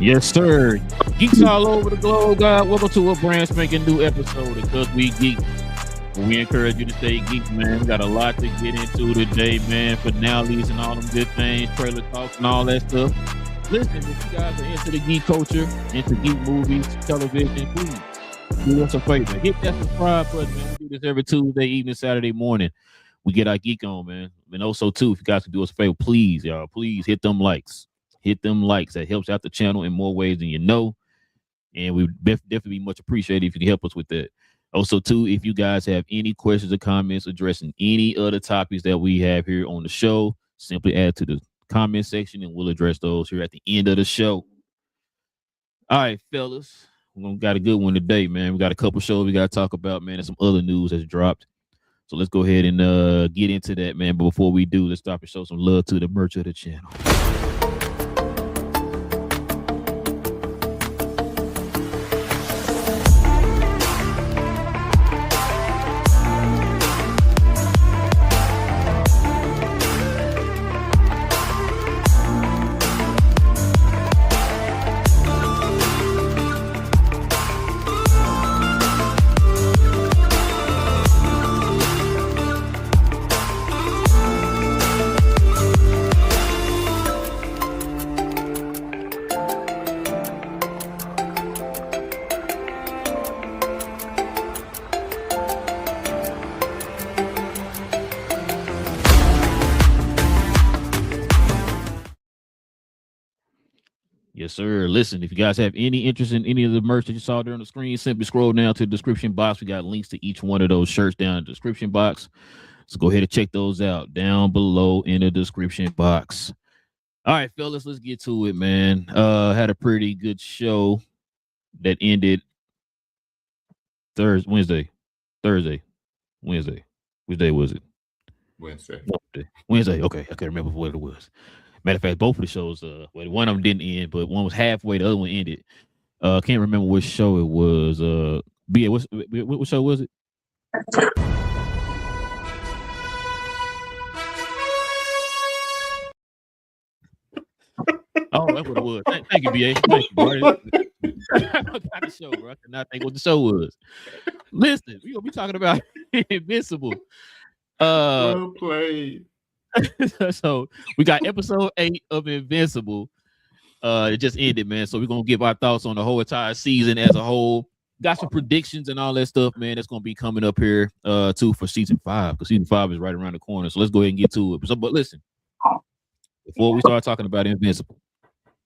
Yes, sir. Geeks all over the globe, God. Welcome to a brand spanking new episode because we geek. We encourage you to stay geek, man. We got a lot to get into today, man. Finales and all them good things, trailer talks and all that stuff. Listen, if you guys are into the geek culture, into geek movies, television, please do us a favor. Hit that subscribe button, man. We do this every Tuesday evening, Saturday morning. We get our geek on, man. And also, too, if you guys can do us a favor, please, y'all, please hit them likes. Hit them likes. That helps out the channel in more ways than you know. And we definitely be much appreciated if you can help us with that. Also, too, if you guys have any questions or comments addressing any other topics that we have here on the show, simply add to the comment section and we'll address those here at the end of the show. All right, fellas. We got a good one today, man. We got a couple shows we got to talk about, man, and some other news that's dropped. So let's go ahead and get into that, man. But before we do, let's stop and show some love to the merch of the channel. Yes, sir. Listen, if you guys have any interest in any of the merch that you saw there on the screen, simply scroll down to the description box. We got links to each one of those shirts down in the description box. So go ahead and check those out down below in the description box. All right, fellas, let's get to it, man. Had a pretty good show that ended Wednesday. Which day was it? Wednesday. Okay, I can't remember what it was. Matter of fact, both of the shows, one of them didn't end, but one was halfway, the other one ended. Can't remember which show it was. BA, what show was it? Oh, that's what it was. Thank you, BA. Thank you, bro. I forgot the show, bro. I could not think what the show was. Listen, we're gonna be talking about Invincible. Well played. So we got episode 8 of Invincible. It just ended, man. So we're gonna give our thoughts on the whole entire season as a whole. Got some predictions and all that stuff, man. That's gonna be coming up here too for season 5, because season 5 is right around the corner. So let's go ahead and get to it. But listen, before we start talking about Invincible,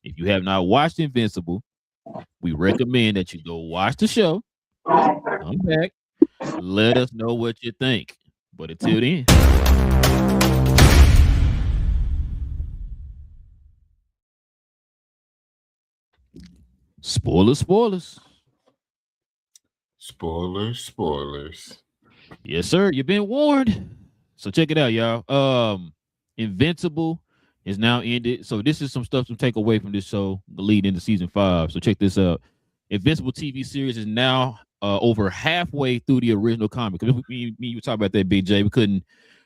if you have not watched Invincible, we recommend that you go watch the show, come back, let us know what you think. But until then, spoilers. Yes, sir. You've been warned. So check it out, y'all. Invincible is now ended. So this is some stuff to take away from this show, the lead into season 5. So check this out. Invincible TV series is now over halfway through the original comic. Because me, you were talking about that, Big J. We couldn't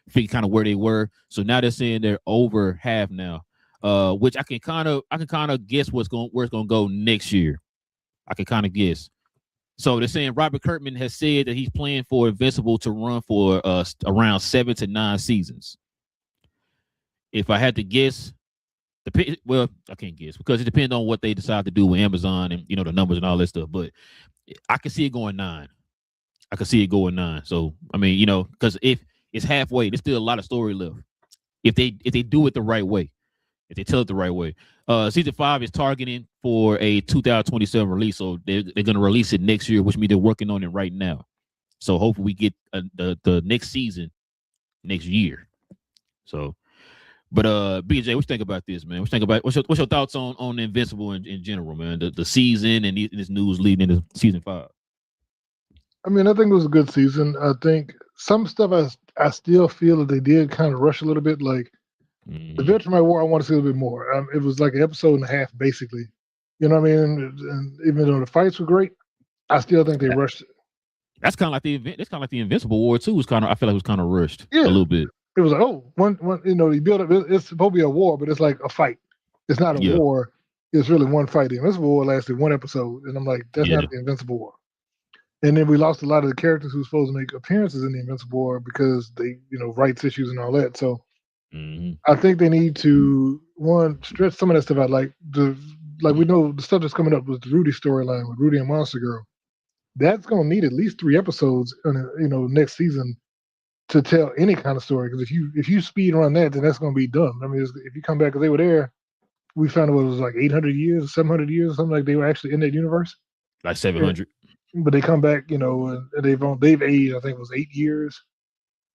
figure kind of where they were. So now they're saying they're over half now. Which I can kind of guess where it's gonna go next year. I can kind of guess. So they're saying Robert Kirkman has said that he's planning for Invincible to run for around 7 to 9 seasons. If I had to guess, well, I can't guess because it depends on what they decide to do with Amazon and the numbers and all that stuff. But I can see it going 9. I can see it going 9. So I mean, because if it's halfway, there's still a lot of story left. If they do it the right way. If they tell it the right way. Season 5 is targeting for a 2027 release, so they're going to release it next year, which means they're working on it right now. So hopefully we get the next season next year. So, but BJ, what you think about this, man? What you think about what's your thoughts on Invincible in general, man? The season and this news leading into season 5. I mean, I think it was a good season. I think some stuff I still feel that they did kind of rush a little bit. Like the Viltrumite War, I want to see a little bit more. It was like an episode and a half, basically. You know what I mean? And even though the fights were great, I still think they rushed it. That's kind of like the event. It's kind of like the Invincible War too. I feel like it was kind of rushed a little bit. It was like, one, you build up. It's supposed to be a war, but it's like a fight. It's not a war. It's really one fight. The Invincible War lasted one episode, and I'm like, that's not the Invincible War. And then we lost a lot of the characters who were supposed to make appearances in the Invincible War because they, rights issues and all that. So I think they need to stretch some of that stuff out. Like we know the stuff that's coming up with the Rudy storyline with Rudy and Monster Girl. That's gonna need at least 3 episodes, next season to tell any kind of story. Because if you speed run that, then that's gonna be done. I mean, if you come back, because they were there, we found out it was like 800 years, 700 years, or something like they were actually in that universe. Like 700. But they come back, and they've aged. I think it was 8 years.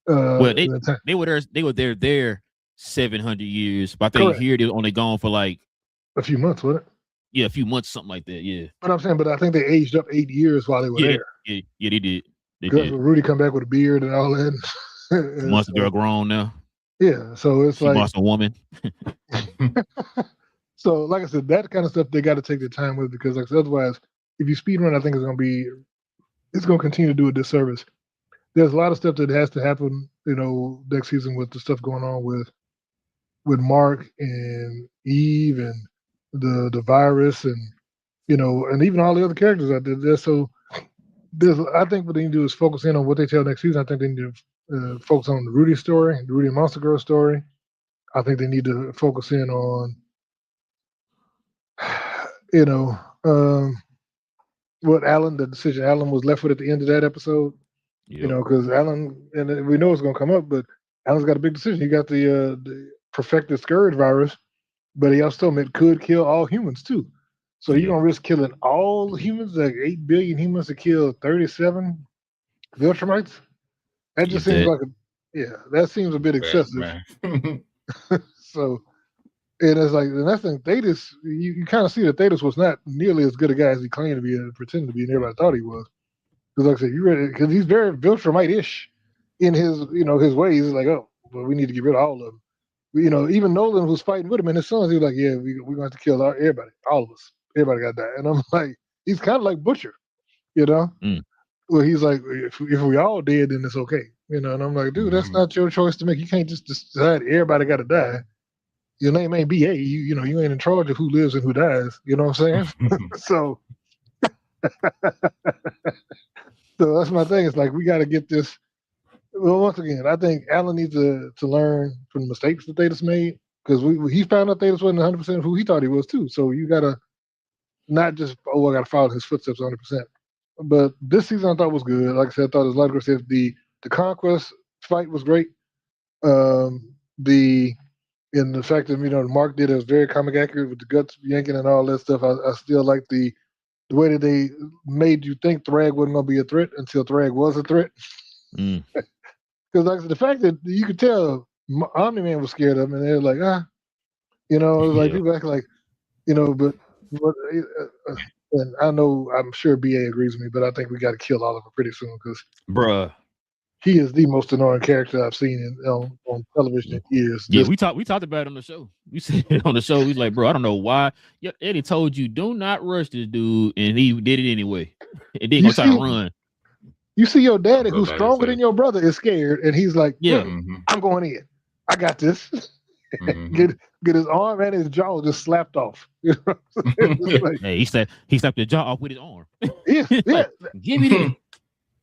Well, they were there 700 years, but I think here they're only gone for like a few months, wasn't it? Yeah, a few months, something like that. Yeah. But I'm saying, I think they aged up 8 years while they were there. Yeah, they did. Because Rudy come back with a beard and all that. Monster Girl grown now. Yeah, so it's like Monster Woman. So, like I said, that kind of stuff they got to take their time with, because otherwise, if you speed run, I think it's going to continue to do a disservice. There's a lot of stuff that has to happen, next season with the stuff going on with Mark and Eve and the virus and and even all the other characters out there. So I think what they need to do is focus in on what they tell next season. I think they need to focus on the Rudy story, the Rudy and Monster Girl story. I think they need to focus in on what the decision Alan was left with at the end of that episode. Because Alan, and we know it's going to come up, but Alan's got a big decision. He got the perfected scourge virus, but he also could kill all humans too. So you're going to risk killing all humans, like 8 billion humans, to kill 37 Viltrumites? That just seems that seems a bit excessive. So, and it's like, and that's the thing, Thetis, you kind of see that Thetis was not nearly as good a guy as he claimed to be and pretended to be, and everybody thought he was. Because like I said, because he's very Viltrumite-ish in his, his ways. He's like, oh, well, we need to get rid of all of them. Even Nolan was fighting with him and his sons. He was like, yeah, we're going to have to kill everybody, all of us. Everybody got to die. And I'm like, he's kind of like Butcher, Well, he's like, if we all dead, then it's okay. And I'm like, dude, that's not your choice to make. You can't just decide everybody got to die. Your name ain't BA. You ain't in charge of who lives and who dies. You know what I'm saying? So that's my thing. It's like, we got to get this. Well, once again, I think Alan needs to learn from the mistakes that Thetis made, because he found out Thetis wasn't 100% who he thought he was too. So you got to not just, I got to follow his footsteps 100%. But this season I thought was good. Like I said, I thought, as a lot of girls said, the Conquest fight was great. The fact that Mark did it was very comic accurate with the guts yanking and all that stuff. I still like the way that they made you think Thrag wasn't going to be a threat until Thrag was a threat. Because like the fact that you could tell Omni-Man was scared of him, and they're like, it was like people act like, but and I know, I'm sure BA agrees with me, but I think we got to kill Oliver pretty soon, because he is the most annoying character I've seen on television in years. Yeah, we talked about it on the show. We said it on the show. He's like, bro, I don't know why. Yeah, Eddie told you, do not rush this dude, and he did it anyway. And then he try to run. You see your daddy, who's stronger than your brother, is scared, and he's like, I'm going in. I got this. Get his arm and his jaw just slapped off. Like, hey, he slapped the jaw off with his arm. Yeah. Like, give me that.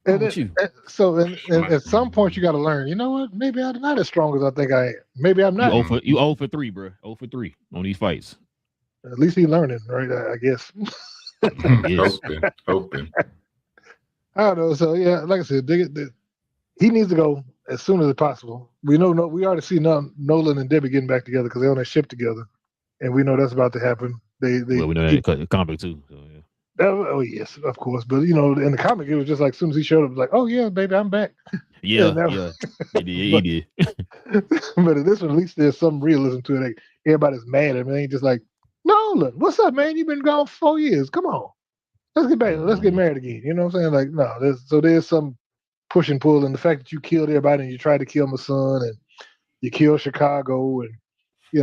And at some point you got to learn. You know what? Maybe I'm not as strong as I think I am. Maybe I'm not. You 0 for 3, bro. 0 for 3 on these fights. At least he's learning, right? I guess. Yes. Hoping. I don't know. So yeah, like I said, he needs to go as soon as possible. We already see Nolan and Debbie getting back together because they're on that ship together. and we know that's about to happen. They well, we know that comic too. So, yeah. Oh yes, of course. But in the comic, it was just like as soon as he showed up, it was like, oh yeah, baby, I'm back. Yeah. He did. But in this one, at least there's some realism to it. Like, everybody's mad at him. It ain't just like, Nolan, what's up, man? You've been gone for 4 years. Come on, let's get back. Let's get married again. You know what I'm saying? Like, no, there's some push and pull, and the fact that you killed everybody and you tried to kill my son and you killed Chicago and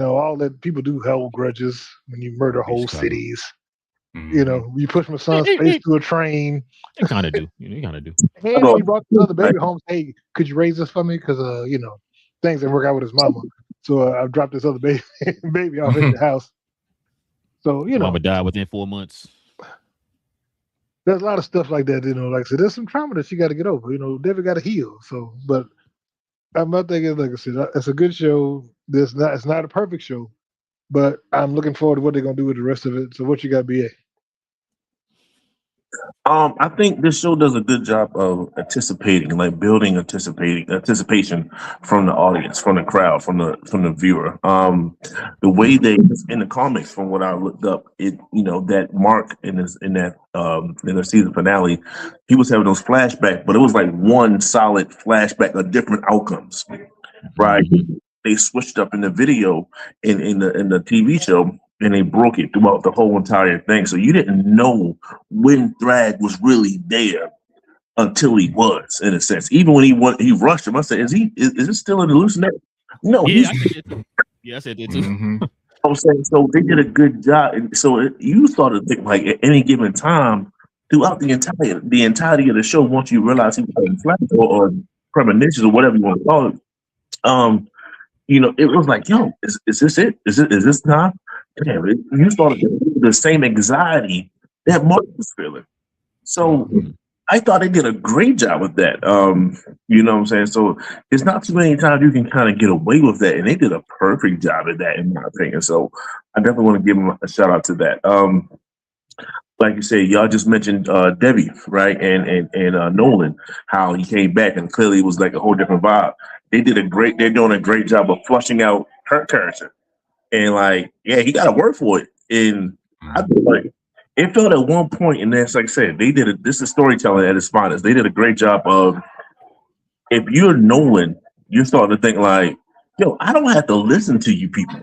all that. People do hold grudges when you murder whole cities. You push my son's face through a train. They kind of do. You kind of do. And he brought the other baby home. Hey, could you raise this for me? Because things didn't work out with his mama. So I've dropped this other baby off in the house. So Mama died within 4 months. There's a lot of stuff like that. Like I said, there's some trauma that she got to get over. Debbie got to heal. So, but I'm not thinking, like I said, it's a good show. It's not a perfect show, but I'm looking forward to what they're gonna do with the rest of it. So, what you got, BA? I think this show does a good job of anticipating, like building anticipation from the audience, from the crowd, from the viewer. The way they in the comics, from what I looked up, that Mark in the season finale, he was having those flashbacks, but it was like one solid flashback of different outcomes, right? Mm-hmm. They switched up in the video in the TV show. And they broke it throughout the whole entire thing. So you didn't know when Thrag was really there until he was, in a sense. Even when he rushed him, I said, is it still an hallucination? No. Yeah, I said that too. Mm-hmm. I'm saying, so they did a good job. And so you start to think, like, at any given time, throughout the entirety of the show, once you realize he was having flashbacks or premonitions or whatever you want to call it, it was like, yo, is this it? Is this time? Damn, you started the same anxiety that Mark was feeling. So I thought they did a great job with that. You know what I'm saying? So it's not too many times you can kind of get away with that, and they did a perfect job at that, in my opinion. So I definitely want to give them a shout out to that. Like you said, y'all just mentioned Debbie, right? And Nolan, how he came back and clearly it was like a whole different vibe. They're doing a great job of flushing out her character. And like, yeah, he got to work for it. And I feel like it felt at one point, and that's like I said, this is storytelling at its finest. They did a great job of, if you're Nolan, you're starting to think like, yo, I don't have to listen to you people.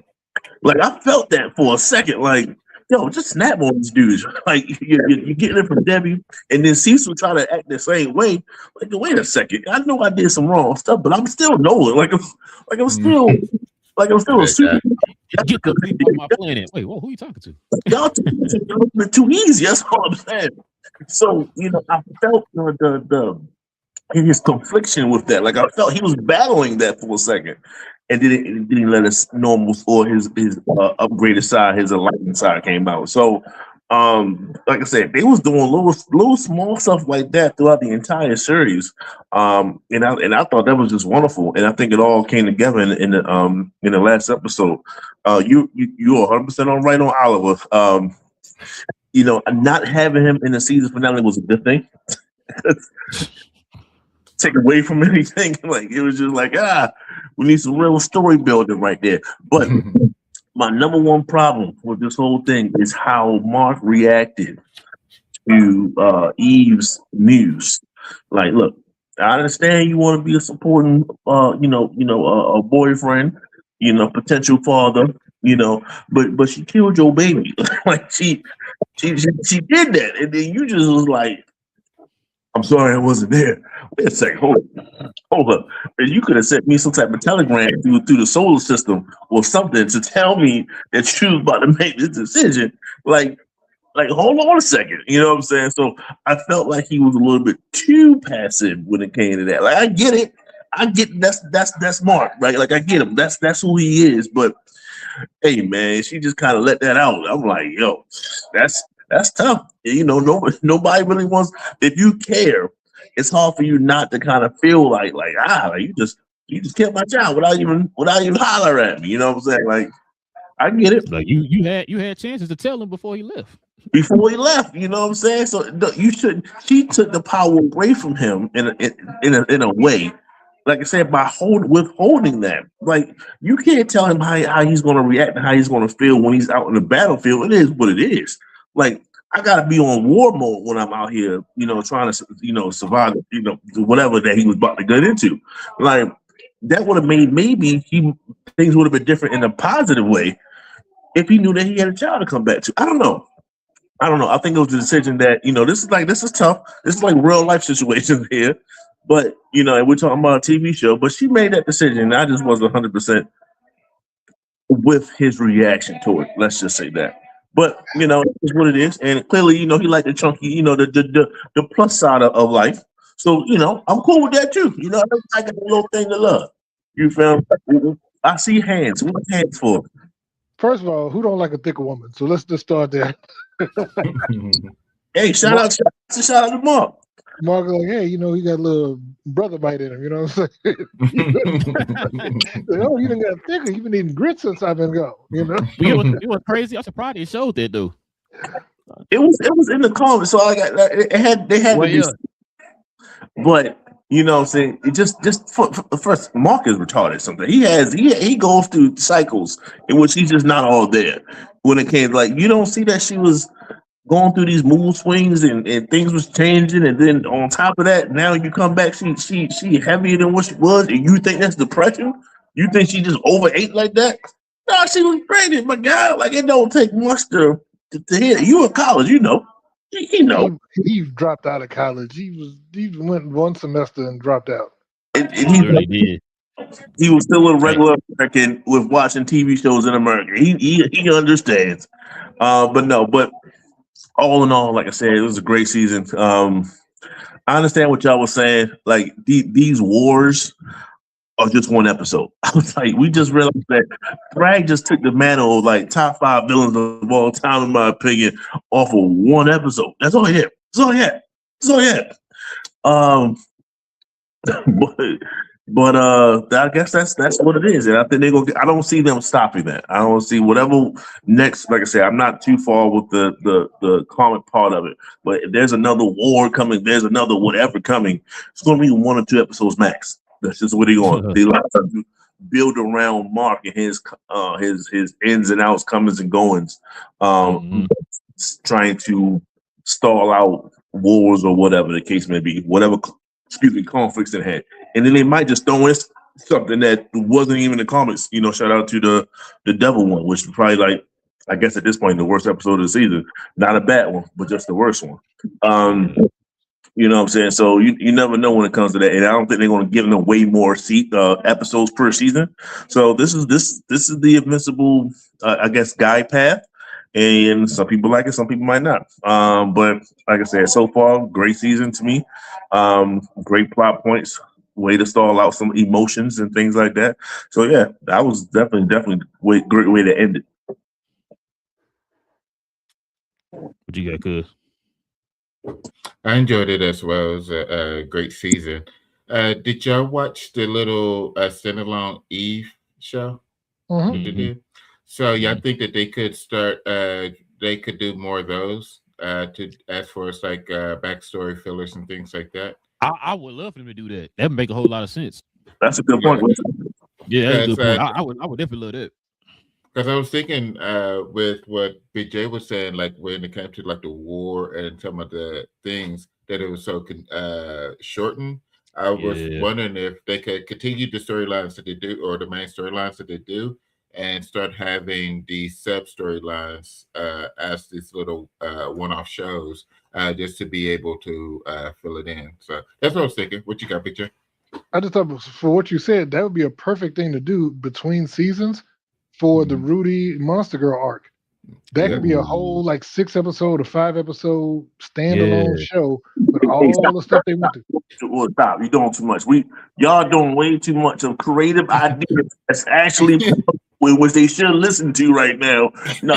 Like, I felt that for a second, like, yo, just snap on these dudes. Like, you're getting it from Debbie, and then Cecil try to act the same way. Like, wait a second, I know I did some wrong stuff, but I'm still Nolan. Like I'm still a super. Get the people on my planet. Wait, who are you talking to? Y'all too easy. That's all I'm saying. So I felt his confliction with that. Like, I felt he was battling that for a second, and then he let his normal or his upgraded side, his enlightened side came out. So, like I said, they was doing little small stuff like that throughout the entire series. And I thought that was just wonderful. And I think it all came together in the last episode. You are 100% on right on Oliver. Not having him in the season finale was a good thing. Take away from anything. Like, it was just like, we need some real story building right there. But my number one problem with this whole thing is how Mark reacted to Eve's news. Like, look, I understand you want to be a supporting, a boyfriend, potential father, but she killed your baby. Like, she did that, and then you just was like, I'm sorry I wasn't there. Wait a second, hold up. And you could have sent me some type of telegram through the solar system or something to tell me that you was about to make this decision. Like, hold on a second. You know what I'm saying? So I felt like he was a little bit too passive when it came to that. Like, I get it. That's Mark, right? Like, I get him. That's who he is. But hey, man, she just kind of let that out. I'm like, yo, that's tough. Nobody really wants. If you care, it's hard for you not to kind of feel like you just killed my child without even holler at me. You know what I'm saying? Like, I get it. Like, you had chances to tell him before he left. Before he left, you know what I'm saying? So you should. She took the power away from him in a way. like I said, by withholding that, like you can't tell him how he's going to react and how he's going to feel when he's out in the battlefield. It is what it is. Like I got to be on war mode when I'm out here, trying to, survive, whatever that he was about to get into. Like that would have made maybe things would have been different in a positive way if he knew that he had a child to come back to. I don't know. I think it was a decision that, this is tough. This is like real life situations here. But, and we're talking about a TV show, but she made that decision. And I just wasn't 100% with his reaction to it. Let's just say that. But, it's what it is. And clearly, he liked the chunky, the plus side of life. So, I'm cool with that too. I got a little thing to love. You feel me? I see hands. What hands for? First of all, who don't like a thicker woman? So let's just start there. Hey, shout out to Mark. Mark, like, hey, he got a little brother bite in him. You know what I'm saying? Oh, you done got thicker. You've been eating grits since I've been gone. It was crazy. I'm surprised they showed that though. It was in the comments, so they had to be. But what I'm saying, it just for first, Mark is retarded. Something he goes through cycles in which he's just not all there. When it came, like you don't see that she was going through these mood swings and things was changing, and then on top of that, now you come back, she heavier than what she was, and you think that's depression? You think she just overate like that? No, she was pregnant, my guy. Like it don't take much to hit. You in college, He dropped out of college. He went one semester and dropped out. And he really did. He was still a regular American with watching TV shows in America. He understands. But all in all, like I said, it was a great season. I understand what y'all was saying. Like these wars are just one episode. I was like, we just realized that Bragg just took the mantle of like top 5 villains of all time, in my opinion, off of one episode. That's all he had. But I guess that's what it is, and I think they're gonna. I don't see them stopping that. I don't see whatever next. Like I said, I'm not too far with the comic part of it. But if there's another war coming, there's another whatever coming. It's gonna be 1 or 2 episodes max. That's just what they're going. They like to build around Mark and his ins and outs, comings and goings, trying to stall out wars or whatever the case may be. Conflicts in hand. And then they might just throw in something that wasn't even in the comics. Shout out to the devil one, which is probably like, I guess at this point, the worst episode of the season. Not a bad one, but just the worst one. You know what I'm saying? So you never know when it comes to that. And I don't think they're going to give them way more episodes per season. So this is the Invincible, I guess, guide path. And some people like it, some people might not. But like I said, so far, great season to me. Great plot points, way to stall out some emotions and things like that. So yeah, that was definitely great way to end it. What you got, Cuz? I enjoyed it as well. It was a great season. Did y'all watch the little standalone Eve show? Mm-hmm. So yeah, I think that they could start. They could do more of those. To as far as like backstory fillers and things like that. I would love for them to do that. That would make a whole lot of sense. That's a good point. Yeah, that's a good point. I would definitely love that. Because I was thinking with what Big J was saying, like when it came to like the war and some of the things that it was so shortened. I was wondering if they could continue the storylines that they do, or the main storylines that they do, and start having these sub storylines as these little one-off shows, just to be able to fill it in. So that's what I was thinking. What you got, Big J? I just thought, for what you said, that would be a perfect thing to do between seasons for the Rudy Monster Girl arc. That could be a whole like 6-episode or 5-episode standalone show with all the stuff they went through. Well, stop! You're doing too much. Y'all doing way too much of creative ideas that's actually which they should listen to right now. No,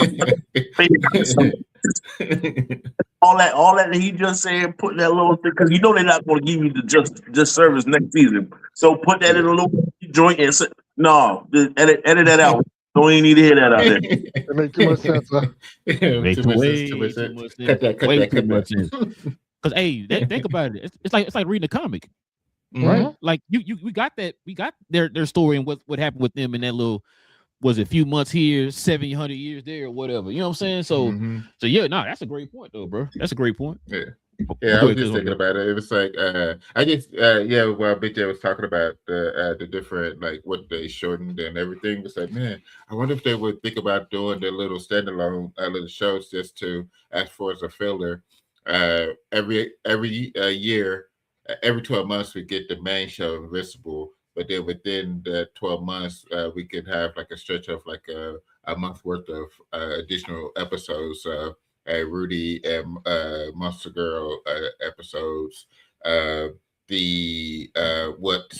all that he just said, putting that little thing, because they're not going to give you the just service next season. So put that in a little joint and say, no, edit that out. Don't even need to hear that out there. It makes too much sense, huh? Makes way too much sense. Way too much sense. Because think about it. It's like reading a comic. right? Like we got that. We got their story and what happened with them in that little. Was it a few months here, 700 years there, or whatever? You know what I'm saying? So yeah, no, that's a great point, though, bro. That's a great point. Yeah. Yeah, I was just thinking about it. It was like I guess while Big J was talking about the different like what they shortened and everything, was like, man, I wonder if they would think about doing their little standalone little shows just to as far as a filler. Every year, every 12 months we get the main show Invincible, but then within the 12 months we could have like a stretch of like a month worth of additional episodes. Rudy and Monster Girl episodes, the what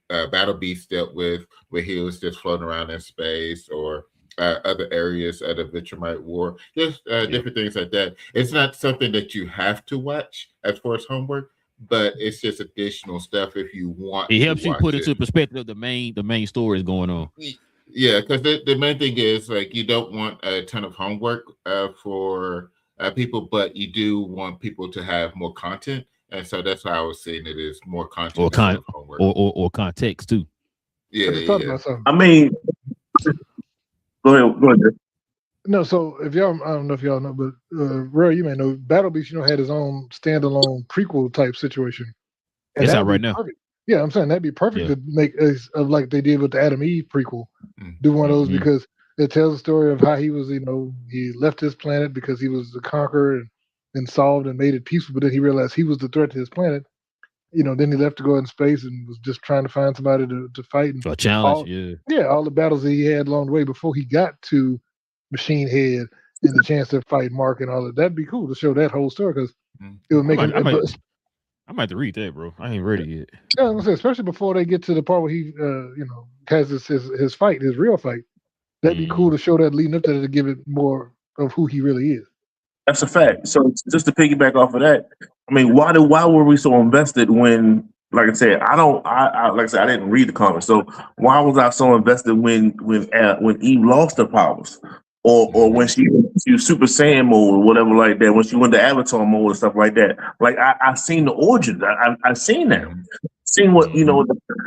Battle Beast dealt with, where he was just floating around in space, or other areas of the Vegemite War, just different things like that. It's not something that you have to watch as far as homework, but it's just additional stuff if you want. It helps you put into perspective of the main story is going on. Yeah, because the main thing is like you don't want a ton of homework for people, but you do want people to have more content, and so that's why I was saying it is more content or context too. Yeah, I mean, go ahead. No, so if y'all, I don't know if y'all know, but Roy, you may know, Battle Beast, had his own standalone prequel type situation. And it's out right now. Perfect. Yeah, I'm saying that'd be perfect to make like they did with the Adam Eve prequel. Do one of those because it tells the story of how he was, he left his planet because he was the conqueror and solved and made it peaceful, but then he realized he was the threat to his planet. Then he left to go in space and was just trying to find somebody to fight. And a challenge, all the battles that he had along the way before he got to Machine Head and the chance to fight Mark and all of that. That'd be cool to show that whole story because it would make I might have to read that, bro. I ain't ready yet. Yeah, I'm saying, especially before they get to the part where he, has his fight, his real fight. That'd be cool to show that leading up to that to give it more of who he really is. That's a fact. So just to piggyback off of that, I mean, why were we so invested when, like I said, I didn't read the comics. So why was I so invested when Eve lost her powers? Or when she was Super Saiyan mode or whatever like that, when she went to Avatar mode and stuff like that. Like I seen the origins. I've seen that. Seen what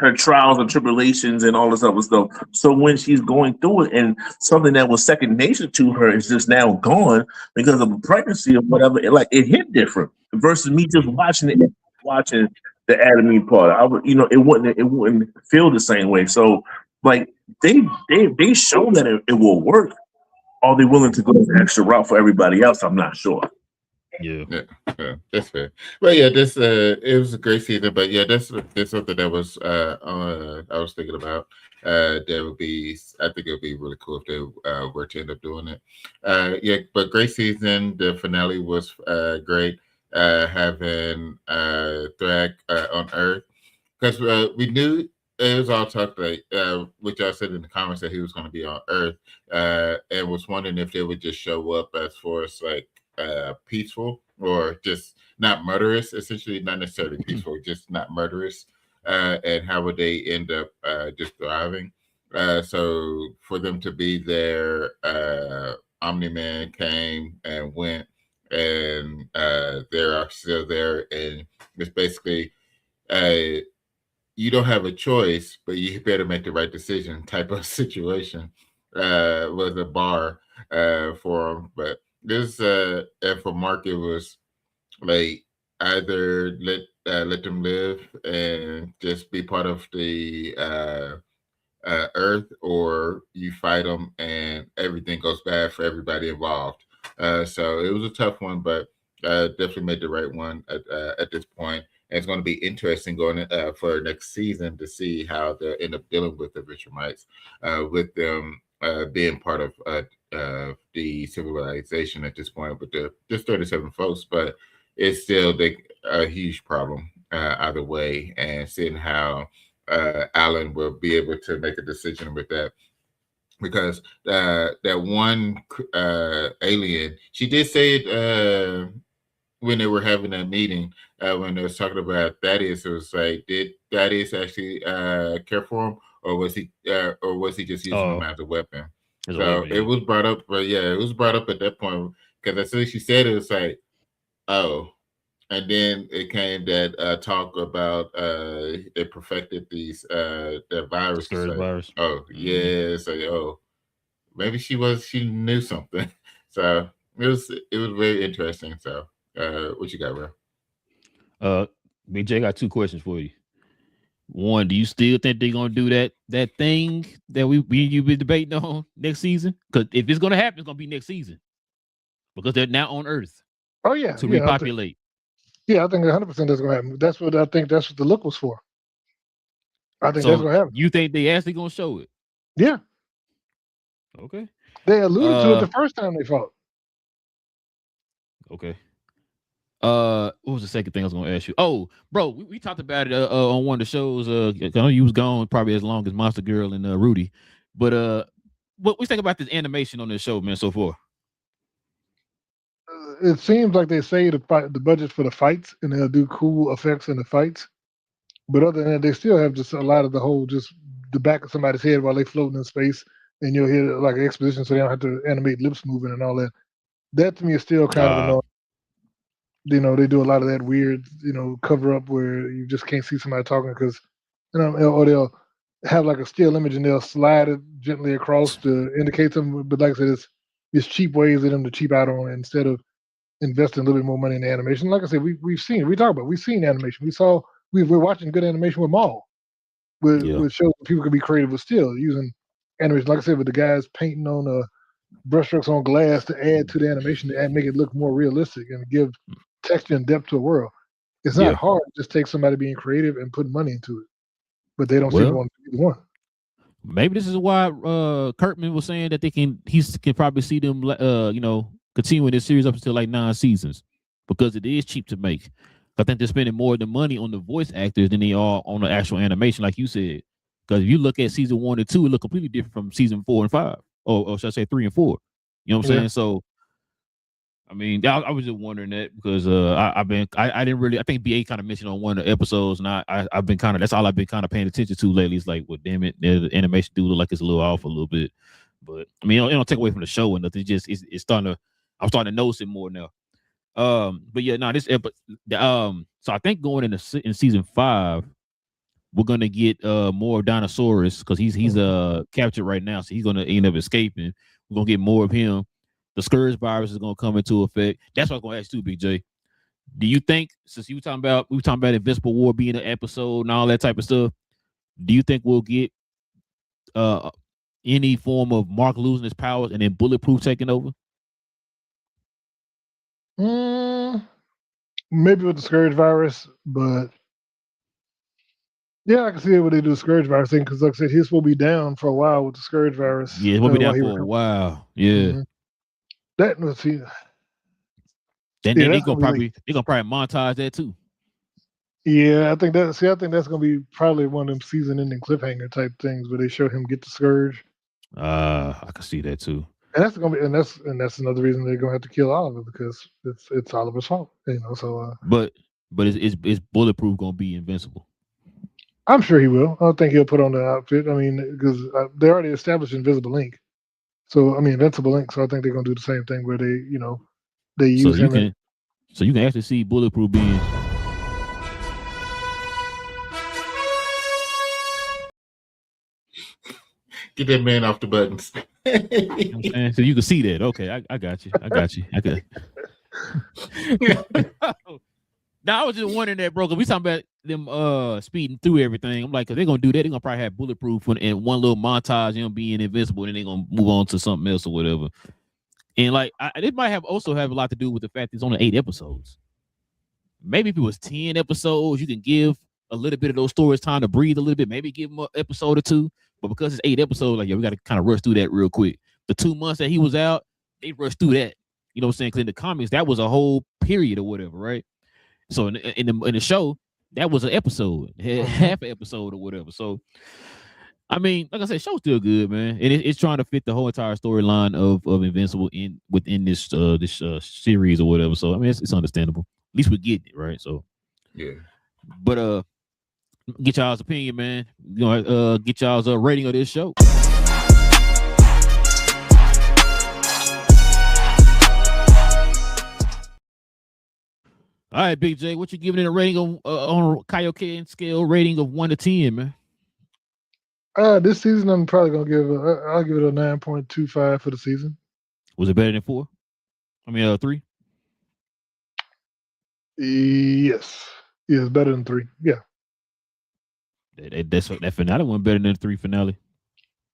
her trials and tribulations and all this other stuff. So when she's going through it and something that was second nature to her is just now gone because of a pregnancy or whatever, it hit different versus me just watching the Adam Eve part. It wouldn't feel the same way. So like they show that it will work. Are they willing to go the extra route for everybody else? I'm not sure. Yeah, that's fair. But yeah, this it was a great season. But yeah, that's something that was I was thinking about. I think it would be really cool if they were to end up doing it. But great season. The finale was great. Having Thrag on Earth, because we knew. It was all talk like which I said in the comments that he was going to be on Earth, and was wondering if they would just show up as far as like peaceful or just not murderous, essentially not necessarily peaceful, just not murderous, and how would they end up just thriving? So for them to be there, Omni-Man came and went, and they are still there, and it's basically you don't have a choice, but you better make the right decision type of situation. Was a bar for him, but this and for Mark it was like either let them live and just be part of the Earth, or you fight them and everything goes bad for everybody involved. So it was a tough one, but definitely made the right one at this point. And it's going to be interesting going for next season to see how they'll end up dealing with the Vegetmites, with them being part of the civilization at this point with just 37 folks, but it's still a huge problem either way. And seeing how Alan will be able to make a decision with that. Because that one alien, she did say it when they were having that meeting, when they was talking about Thaddeus, it was like, did Thaddeus actually care for him, or was he just using him as a weapon? So it was brought up, but yeah, it was brought up at that point because as soon as she said it, was like, oh, And then it came that talk about it perfected these the virus. Virus. Oh yeah, so maybe she knew something. So it was very interesting. So what you got, bro? BJ, got 2 questions for you. One, do you still think they're gonna do that thing that you been debating on next season? Because if it's gonna happen, it's gonna be next season. Because they're now on Earth. Oh yeah, to repopulate. I think 100% that's gonna happen. That's what the look was for. I think that's what happened. You think they actually gonna show it? Yeah. Okay. They alluded to it the first time they fought. Okay. What was the second thing I was gonna ask you? Oh, bro, we talked about it on one of the shows. I know you was gone probably as long as Monster Girl and Rudy, but what we think about this animation on this show, man, so far? It seems like they say the budget for the fights, and they'll do cool effects in the fights. But other than that, they still have just a lot of the whole just the back of somebody's head while they floating in space, and you'll hear like an exposition, so they don't have to animate lips moving and all that. That to me is still kind of annoying. You know, they do a lot of that weird, cover up where you just can't see somebody talking because, or they'll have like a still image and they'll slide it gently across to indicate something. But like I said, it's cheap ways for them to cheap out on it instead of investing a little bit more money in the animation. Like I said, we've seen animation. We're watching good animation with Maul, with shows that people can be creative with still using animation. Like I said, with the guys painting on brushstrokes on glass to add to the animation and make it look more realistic and give texture and depth to a world. It's not hard. Just take somebody being creative and put money into it, but they don't seem to want to be the one. Maybe this is why Kurtman was saying that he can probably see them, continuing this series up until like 9 seasons because it is cheap to make. I think they're spending more of the money on the voice actors than they are on the actual animation, like you said. Because if you look at season 1 and 2, it look completely different from season 4 and 5, or should I say 3 and 4? You know what I'm saying? So, I mean, I was just wondering that because I think BA kind of mentioned on one of the episodes, and I've been that's all I've been kind of paying attention to lately. It's like, well, damn it, the animation do look like it's a little off a little bit, but I mean, it don't take away from the show or nothing. I'm starting to notice it more now. But yeah, no, so I think going in season 5, we're gonna get more of Dinosaurus because he's captured right now, so he's gonna end up escaping. We're gonna get more of him. The Scourge virus is gonna come into effect. That's what I was gonna ask you, Big J. Do you think, since we were talking about Invincible War being an episode and all that type of stuff, do you think we'll get any form of Mark losing his powers and then Bulletproof taking over? Maybe with the Scourge virus, but yeah, I can see it when they do the Scourge virus thing because, like I said, he's supposed to be down for a while with the Scourge virus. Yeah, he'll be down for a while. Yeah. Mm-hmm. That was see. Then they're gonna probably montage that too. Yeah, I think that's gonna be probably one of them season-ending cliffhanger type things where they show him get the Scourge. I can see that too. And that's gonna be, and that's another reason they're gonna have to kill Oliver because it's Oliver's fault, So, but is Bulletproof gonna be invincible? I'm sure he will. I don't think he'll put on the outfit. I mean, because they already established Invisible Ink. So I mean, Invincible Ink. So I think they're gonna do the same thing where they use him. So you can actually see Bulletproof being. Get that man off the buttons. You know what I'm saying? So you can see that. Okay, I got you. Now I was just wondering that, bro, because we talking about them speeding through everything. I'm like, if they're gonna do that, they're gonna probably have Bulletproof and one little montage, being invincible, and then they're gonna move on to something else or whatever. And like, it might also have a lot to do with the fact it's only 8 episodes. Maybe if it was 10 episodes, you can give a little bit of those stories time to breathe a little bit. Maybe give them an episode or 2. But because it's 8 episodes, like, we got to kind of rush through that real quick. The 2 months that he was out, they rushed through that. You know what I'm saying? Because in the comics, that was a whole period or whatever, right? So in the show, that was an episode, half an episode or whatever. So, I mean, like I said, show's still good, man. And it's trying to fit the whole entire storyline of Invincible within this series or whatever. So, I mean, it's understandable. At least we're getting it, right? So, yeah. But get y'all's opinion, man. Get y'all's rating of this show. All right, Big J, what you giving it a rating on Kaioken scale rating of 1 to 10, man? This season I'm probably gonna I'll give it a 9.25 for the season. Was it better than 4? I mean, 3. Yes, it's better than 3. Yeah. That finale one better than the 3 finale.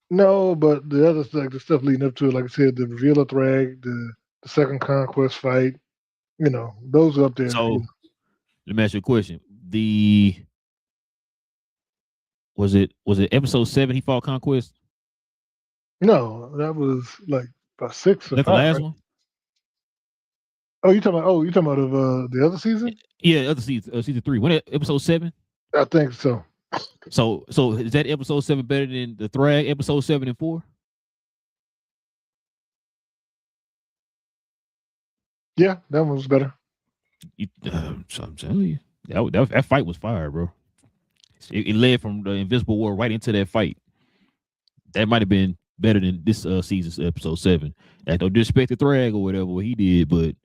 No, but the other the stuff leading up to it, like I said, the reveal of Thrag, the second conquest fight, those are up there. So let me ask you a question. Was it episode 7 he fought Conquest? No, that was like about 6 or 5. That's the last right? one? You talking about of the other season? Yeah, other season 3. When episode 7? I think so. So is that episode 7 better than the Thrag episode 7 and 4? Yeah, that one was better. So I'm telling you, that fight was fire, bro. It led from the Invisible War right into that fight. That might have been better than this season's episode 7. I don't disrespect the Thrag or whatever what he did, but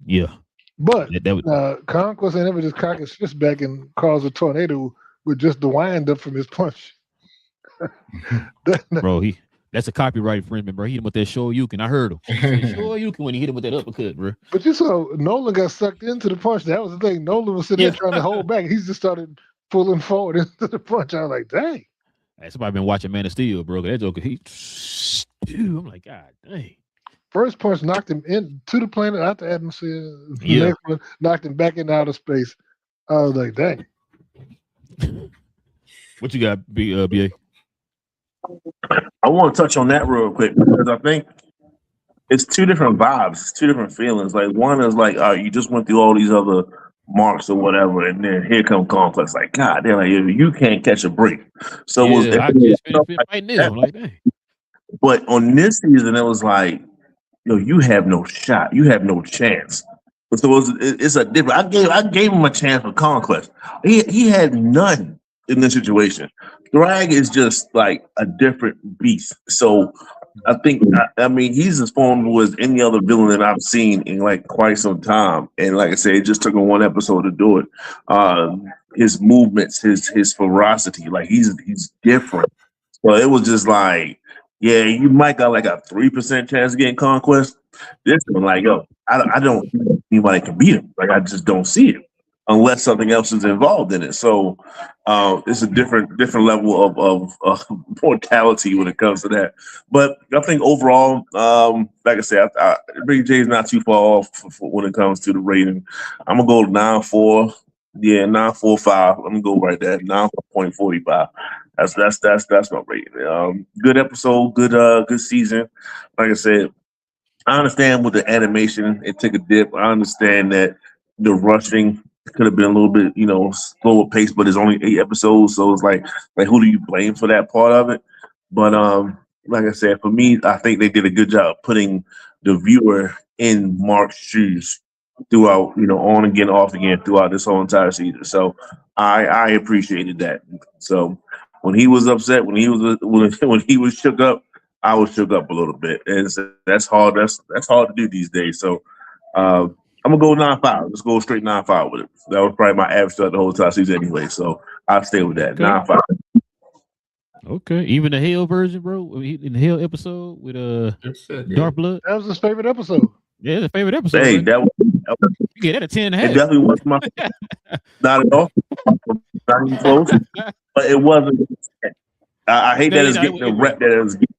yeah. But that was, Conquest ain't ever just cock his fist back and cause a tornado with just the wind up from his punch. Bro, that's a copyright infringement, bro. He hit him with that Shoryuken. I heard him. Shoryuken when he hit him with that uppercut, bro. But you saw Nolan got sucked into the punch. That was the thing. Nolan was sitting there trying to hold back. He just started pulling forward into the punch. I was like, dang. Hey, somebody been watching Man of Steel, bro. That joker, I'm like, God dang. First punch knocked him into the planet, out the atmosphere. Yeah. The next one knocked him back into outer space. I was like, dang. What you got, BA? I want to touch on that real quick because I think it's 2 different vibes, it's 2 different feelings. Like one is like, you just went through all these other marks or whatever, and then here come Complex. Like, God damn, like, you can't catch a break. So I just finished fighting this. I'm like, dang. But on this season, it was like, you have no shot, you have no chance. So it's a different. I gave him a chance for Conquest. He had none in this situation. Thrag is just like a different beast. So I think, he's as formidable as any other villain that I've seen in like quite some time. And like I said, it just took him 1 episode to do it. His movements, his ferocity, like he's different. So it was just like, yeah, you might got like a 3% chance of getting Conquest. This one, like, I don't think anybody can beat him. Like, I just don't see it unless something else is involved in it. So it's a different level of mortality when it comes to that. But I think overall, like I said, Big J is not too far off when it comes to the rating. I'm gonna go 9.4. Yeah, 9.45. I'm gonna go right there, 9.45. That's my rating. Good episode, good season. Like I said, I understand with the animation, it took a dip. I understand that the rushing could have been a little bit, slower pace, but it's only 8 episodes, so it's like who do you blame for that part of it? But like I said, for me, I think they did a good job putting the viewer in Mark's shoes throughout, on again, off again throughout this whole entire season. So I appreciated that. So when he was upset, when he was shook up, I was shook up a little bit, and so that's hard. That's hard to do these days. So I'm gonna go 9.5. Let's go straight 9.5 with it. That was probably my average throughout the whole entire season anyway. So I'll stay with that 9.5. Okay, even the Hell version, bro. In the Hell episode with Dark Blood. That was his favorite episode. Yeah, it's a favorite episode. Hey, right? that was you get that a 10.5. It definitely wasn't my not at all. Not even close. But it wasn't. I hate that it's getting the rep that it's getting.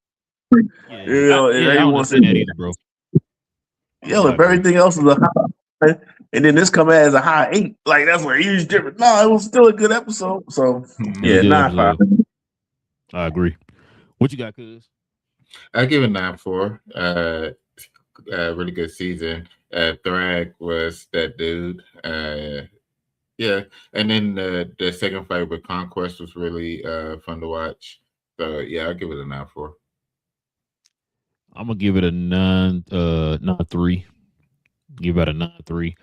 I don't understand that either, bro. If everything else is a high, and then this come as a high 8, like that's a huge difference. No, it was still a good episode. So yeah, 9.5. I agree. What you got, cuz? I give it 9.4. Really good season. Thrag was that dude. Yeah, and then the second fight with Conquest was really fun to watch. So yeah, I'll give it a 9.4. I'm gonna give it a 9.3. Give it a 9.3.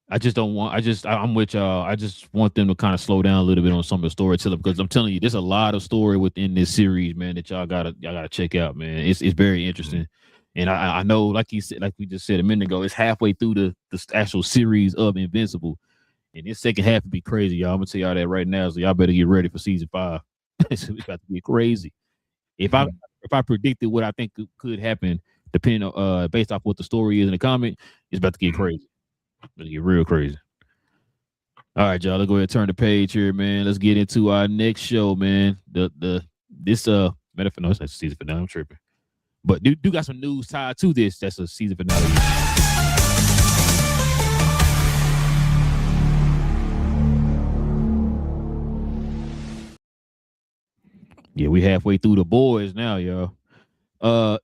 I just don't want. I'm with y'all. I just want them to kind of slow down a little bit on some of the storytelling because I'm telling you, there's a lot of story within this series, man, that y'all gotta check out, man. It's very interesting. And I know, like you said, like we just said a minute ago, it's halfway through the actual series of Invincible. And this second half would be crazy, y'all. I'm gonna tell y'all that right now. So y'all better get ready for season 5. It's about to be crazy. If I predicted what I think could happen, depending on based off what the story is in the comic, it's about to get crazy. It's about to get real crazy. All right, y'all. Let's go ahead and turn the page here, man. Let's get into our next show, man. This metaphor, no, it's not season finale. I'm tripping. But do got some news tied to this. That's a season finale. Yeah, we halfway through The Boys now, y'all.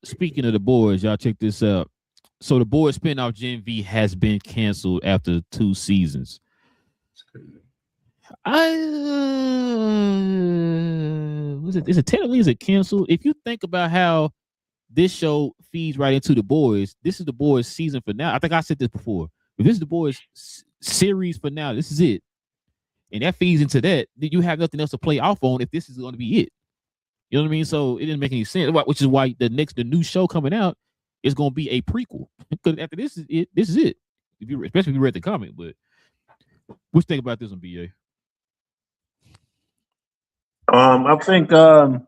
Speaking of The Boys, y'all check this out. So The Boys spinoff Gen V has been canceled after 2 seasons. Is it canceled? If you think about how this show feeds right into The Boys, this is The Boys season finale. I think I said this before. If this is The Boys series finale, this is it. And that feeds into that. Then you have nothing else to play off on if this is going to be it. You know what I mean? So it didn't make any sense, which is why the new show coming out is going to be a prequel. Because after this is it. This is it. Especially if you read the comic. But what you think about this one, BA? I think. Well,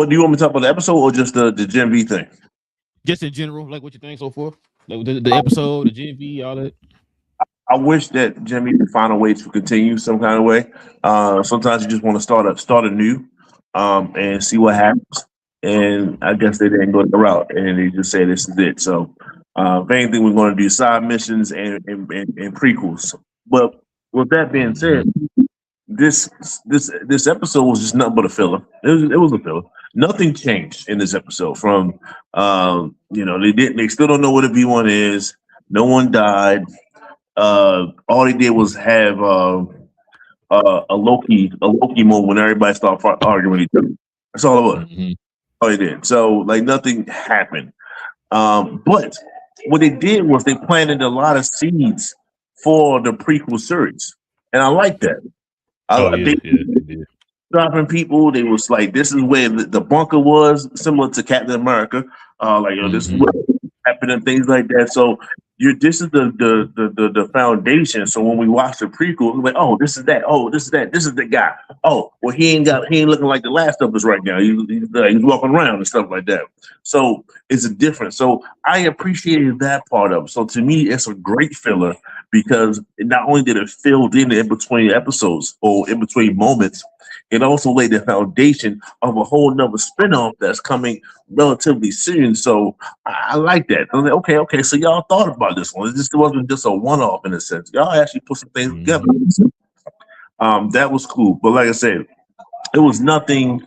do you want me to talk about the episode or just the Gen V thing? Just in general, like what you think so far, like the episode, the Gen V, all that. I wish that Gen V could find a way to continue some kind of way. Sometimes you just want to start anew, and see what happens. And I guess they didn't go that route, and they just say this is it. So, if anything, we're going to do side missions and prequels. But with that being said, this episode was just nothing but a filler. It was a filler. Nothing changed in this episode. From they still don't know what a V1 is. No one died. All they did was have a Loki moment when everybody started arguing with each other. That's all it was. Mm-hmm. All they did. So like nothing happened. But what they did was they planted a lot of seeds for the prequel series, and I like that. They did. Dropping people. They was like, this is where the bunker was, similar to Captain America. This is what happened and things like that. So this is the foundation. So when we watch the prequel, we're like, oh, this is that. Oh, this is that. This is the guy. Oh, well, he ain't looking like the last of us right now. He's walking around and stuff like that. So it's a difference. So I appreciated that part of it. So to me, it's a great filler because not only did it fill in between episodes or in between moments, it also laid the foundation of a whole nother spinoff that's coming relatively soon. So I like that. I was like, okay. So y'all thought about this one. It wasn't just a one-off in a sense. Y'all actually put some things together. That was cool. But like I said, it was nothing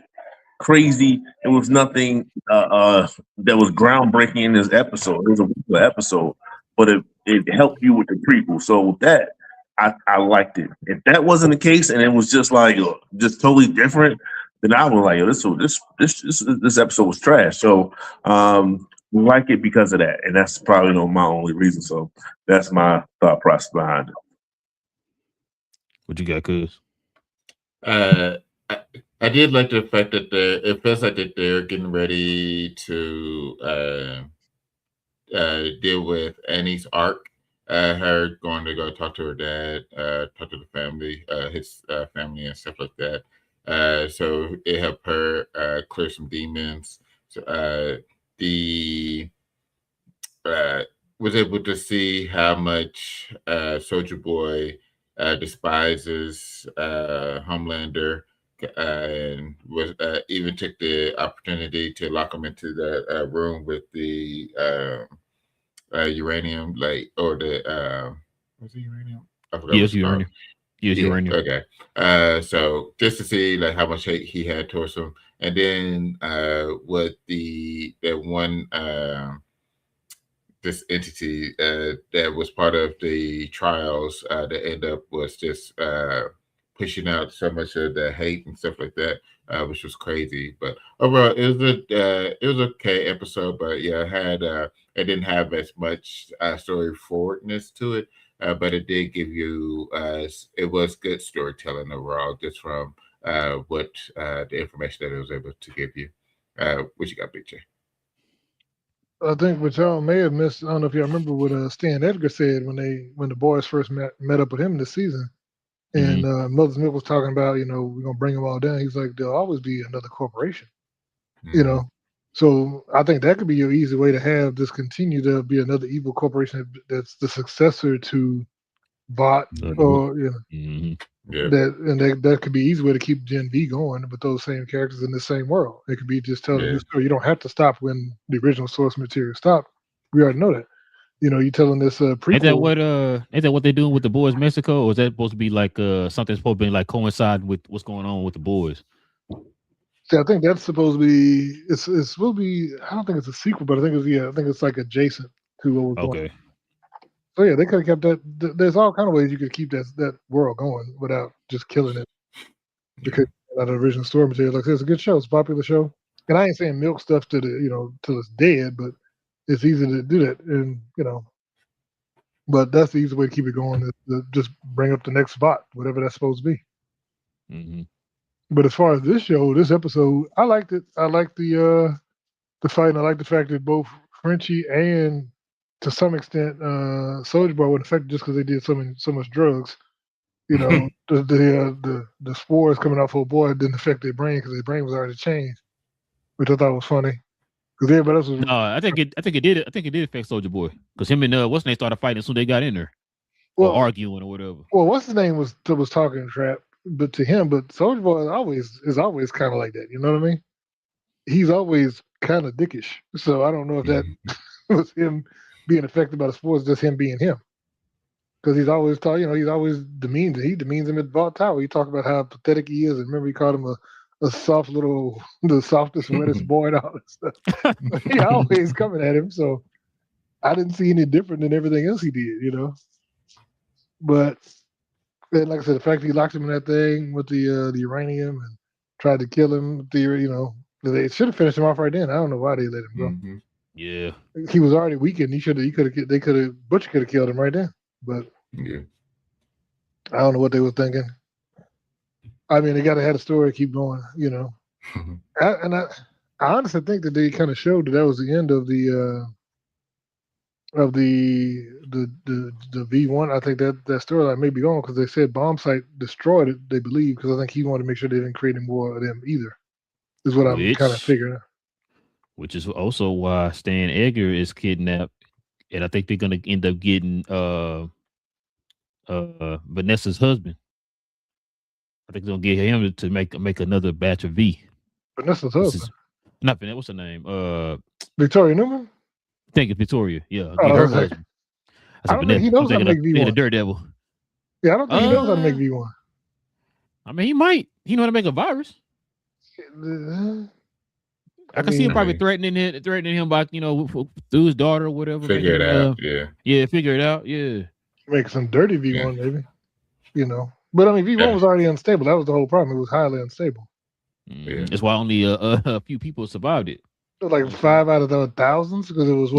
crazy. It was nothing that was groundbreaking in this episode. It was a regular episode, but it helped you with the prequel. So that I liked it. If that wasn't the case and it was just like just totally different, then I was like, this episode was trash. So we like it because of that, and that's probably my only reason. So that's my thought process behind it. What you got, Cuz? I did like the fact that it feels like that they're getting ready to deal with Annie's arc. Her going to go talk to her dad, talk to the family, his family and stuff like that. So it helped her clear some demons. So, was able to see how much Soldier Boy despises Homelander, and was even took the opportunity to lock him into the room with the uranium, was it uranium? I forgot. Yes, uranium. Yes, uranium. Okay. So just to see how much hate he had towards him, and then what that one this entity that was part of the trials that end up was just pushing out so much of the hate and stuff like that, which was crazy. But overall, it was okay episode. But yeah, it didn't have as much story forwardness to it, but it did give you it was good storytelling overall, just from what the information that it was able to give you. What you got, Big J? I think what y'all may have missed. I don't know if y'all remember what Stan Edgar said when the boys first met up with him this season, and Mother Smith was talking about, we're gonna bring them all down. He's like, there'll always be another corporation, So I think that could be your easy way to have this continue to be another evil corporation that's the successor to Bot, or that could be easy way to keep Gen V going with those same characters in the same world. It could be just telling a new story. You don't have to stop when the original source material stopped. We already know that. You telling this prequel. Ain't that what they're doing with the boys Mexico, or is that supposed to be like something supposed to be like coincide with what's going on with the boys? See, I think that's supposed to be. It's supposed to be. I don't think it's a sequel, but I think it's like adjacent to what was going on. So yeah, they could have kept that. There's all kind of ways you could keep that world going without just killing it. Because of the original story material, like it's a good show, it's a popular show, and I ain't saying milk stuff to the till it's dead, but it's easy to do that, and but that's the easy way to keep it going. Is to just bring up the next spot, whatever that's supposed to be. But as far as this episode, I liked it. I liked the fight, and I like the fact that both Frenchie and, to some extent, Soulja Boy were affected just because they did so much drugs. The spores coming out for a boy didn't affect their brain because their brain was already changed, which I thought was funny. Because everybody else was. No, I think it did. I think it did affect Soulja Boy because him and what's name started fighting as soon as they got in there, or arguing or whatever. Well, what's his name was talking trap, but Soulja Boy is always kind of like that. You know what I mean? He's always kind of dickish. So I don't know if that was him being affected by the sports, just him being him. Because he's always he's always demeans. He demeans him at Vault Tower. He talked about how pathetic he is, and remember he called him a soft the softest, wettest boy and all that stuff. He always coming at him. So I didn't see any different than everything else he did, But then, like I said, the fact he locked him in that thing with the uranium and tried to kill him, they should have finished him off right then. I don't know why they let him go. Yeah, he was already weakened. Butcher could have killed him right then. But I don't know what they were thinking. I mean, they got to have a story to keep going, I honestly think that they kind of showed that was the end of the V1. I think that storyline may be gone because they said Bomb Site destroyed it. They believe because I think he wanted to make sure they didn't create any more of them either. Is what I'm kind of figuring out. Which is also why Stan Edgar is kidnapped. And I think they're gonna end up getting Vanessa's husband. I think they're gonna get him to make another batch of V. Vanessa's husband? Not Vanessa. What's her name? Victoria Newman? I think it's Victoria. Yeah, her husband. I don't think he knows how to make V1. The Daredevil. Yeah, I don't think he knows how to make V1. I mean, he might. He know how to make a virus. I can see him probably threatening him by through his daughter or whatever. Figure it out, figure it out, Make some dirty V1 maybe, But I mean, V1 was already unstable. That was the whole problem. It was highly unstable. That's why only a few people survived it. It was like 5 out of the thousands because it was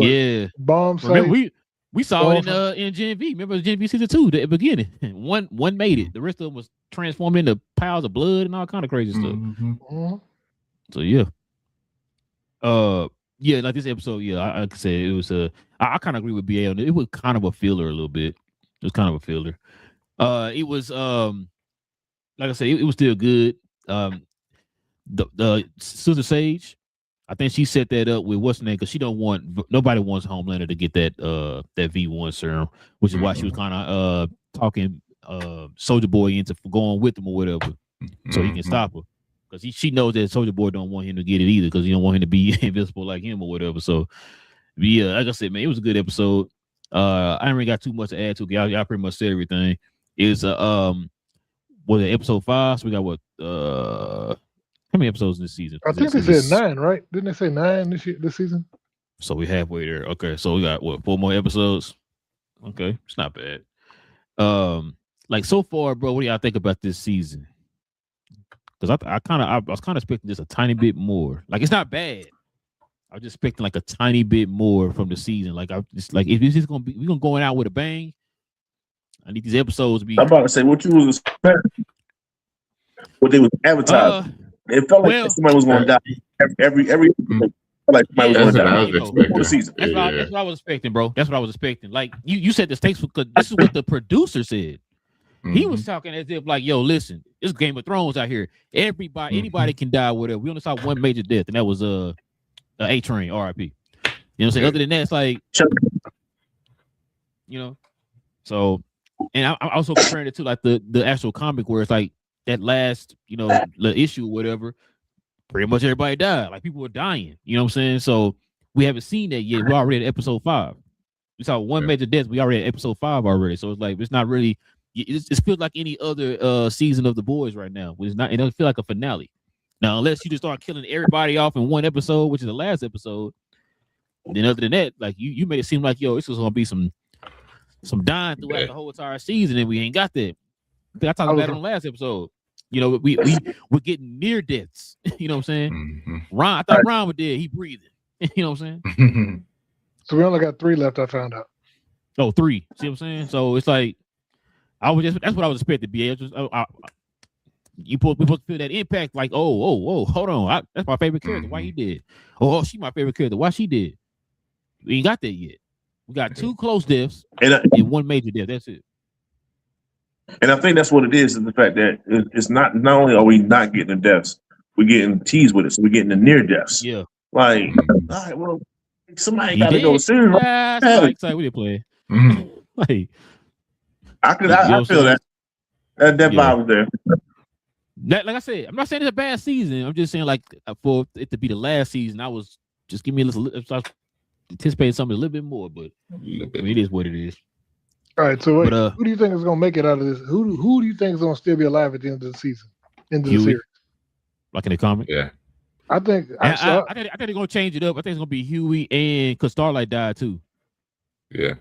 bomb site. Remember, we saw it in Gen V. Remember Gen V season 2 at the beginning. One made it. The rest of them was transformed into piles of blood and all kind of crazy stuff. So like this episode, I could say it was I kind of agree with BA on it. It was kind of a filler a little bit. It was kind of a filler. It was like I said, it was still good. The Susan Sage, I think she set that up with what's her name because nobody wants Homelander to get that V1 serum, which is why she was kind of talking Soulja Boy into going with him or whatever, so he can stop her. Because she knows that Soulja Boy don't want him to get it either because he don't want him to be invincible like him or whatever. So, like I said, man, it was a good episode. I ain't really got too much to add to it. Y'all pretty much said everything. It's was it episode 5? So we got how many episodes in this season? I think they said 9, right? Didn't they say 9 this season? So we halfway there. Okay, so we got 4 more episodes. Okay, it's not bad. Like so far, bro, what do y'all think about this season? Because I was kind of expecting just a tiny bit more. Like it's not bad. I was just expecting like a tiny bit more from the season. Like I just like if this is gonna be we're gonna go out with a bang. I need these episodes to be. I'm about to say what you was expecting. What they was advertising. It felt like somebody was gonna die every episode. like somebody was going to die. Before the season. That's what I was expecting, bro. That's what I was expecting. Like you said the stakes because this is what the producer said. He was talking as if like, yo, listen, it's Game of Thrones out here. Anybody can die, whatever. We only saw one major death, and that was A-Train, RIP. You know what I'm saying? Other than that, it's like, you know. So, and I also comparing it to like the actual comic where it's like that last, you know, the issue or whatever. Pretty much everybody died. Like people were dying. You know what I'm saying? So we haven't seen that yet. We're already at episode 5. We saw one major death. We already at episode 5 already. So it's like it's not really. It feels like any other season of The Boys right now. It's not. It doesn't feel like a finale. Now, unless you just start killing everybody off in one episode, which is the last episode. Then other than that, like you made it seem like this was gonna be some dying throughout the whole entire season, and we ain't got that. I talked about it on the last episode. You know, we're getting near deaths. You know what I'm saying? Ron, I thought Ron was dead. He breathing. You know what I'm saying? So we only got 3 left. I found out. Oh, 3. See what I'm saying? So it's like that's what I was expecting to be. We supposed to feel that impact. Like, oh, hold on. That's my favorite character. Why he did? Oh, she my favorite character. Why she did? We ain't got that yet. We got 2 close deaths and 1 major death. That's it. And I think that's what it is the fact that it's not only are we not getting the deaths, we're getting teased with it. So we're getting the near deaths. Yeah. Like, all right, well, somebody got to go serious. That's like we did play. Like, I feel that vibe was there. That, like I said, I'm not saying it's a bad season. I'm just saying, like, for it to be the last season, I was just give me a little. I was anticipating something a little bit more, but it is what it is. All right, so wait, who do you think is going to make it out of this? Who do you think is going to still be alive at the end of the season, end of the series? Like in the comic? Yeah. I think they're going to change it up. I think it's going to be Huey and because Starlight died too. Yeah.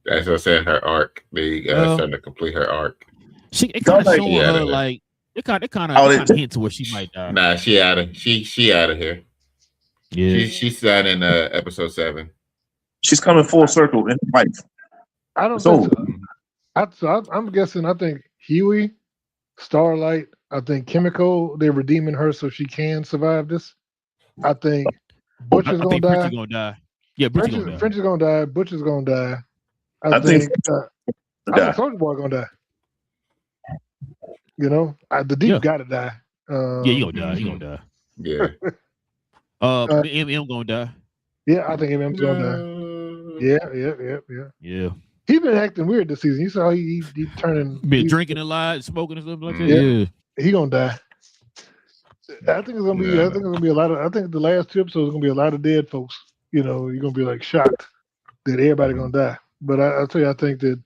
As I said, her arc. They starting to complete her arc. It kind of showing her like it kind of hint to where she might die. Nah, she out of here. Yeah, she's out in episode 7. She's coming full circle in life. I don't think so. I'm guessing. I think Huey, Starlight. I think Chemical. They're redeeming her so she can survive this. I think Butcher's gonna die. Frenchie's gonna die. Yeah, Frenchie's gonna die. Butcher's gonna die. I think Soulja Boy gonna die. You know, the Deep gotta die. He gonna die. He gonna die. Yeah. MM gonna die. Yeah, I think MM's gonna die. Yeah. He been acting weird this season. You saw he turning. Been drinking a lot, smoking and stuff like that. Yeah. He gonna die. I think it's gonna be. I think it's gonna be a lot of. I think the last 2 episodes are gonna be a lot of dead folks. You know, you're gonna be like shocked that everybody gonna die. But I'll tell you, I think that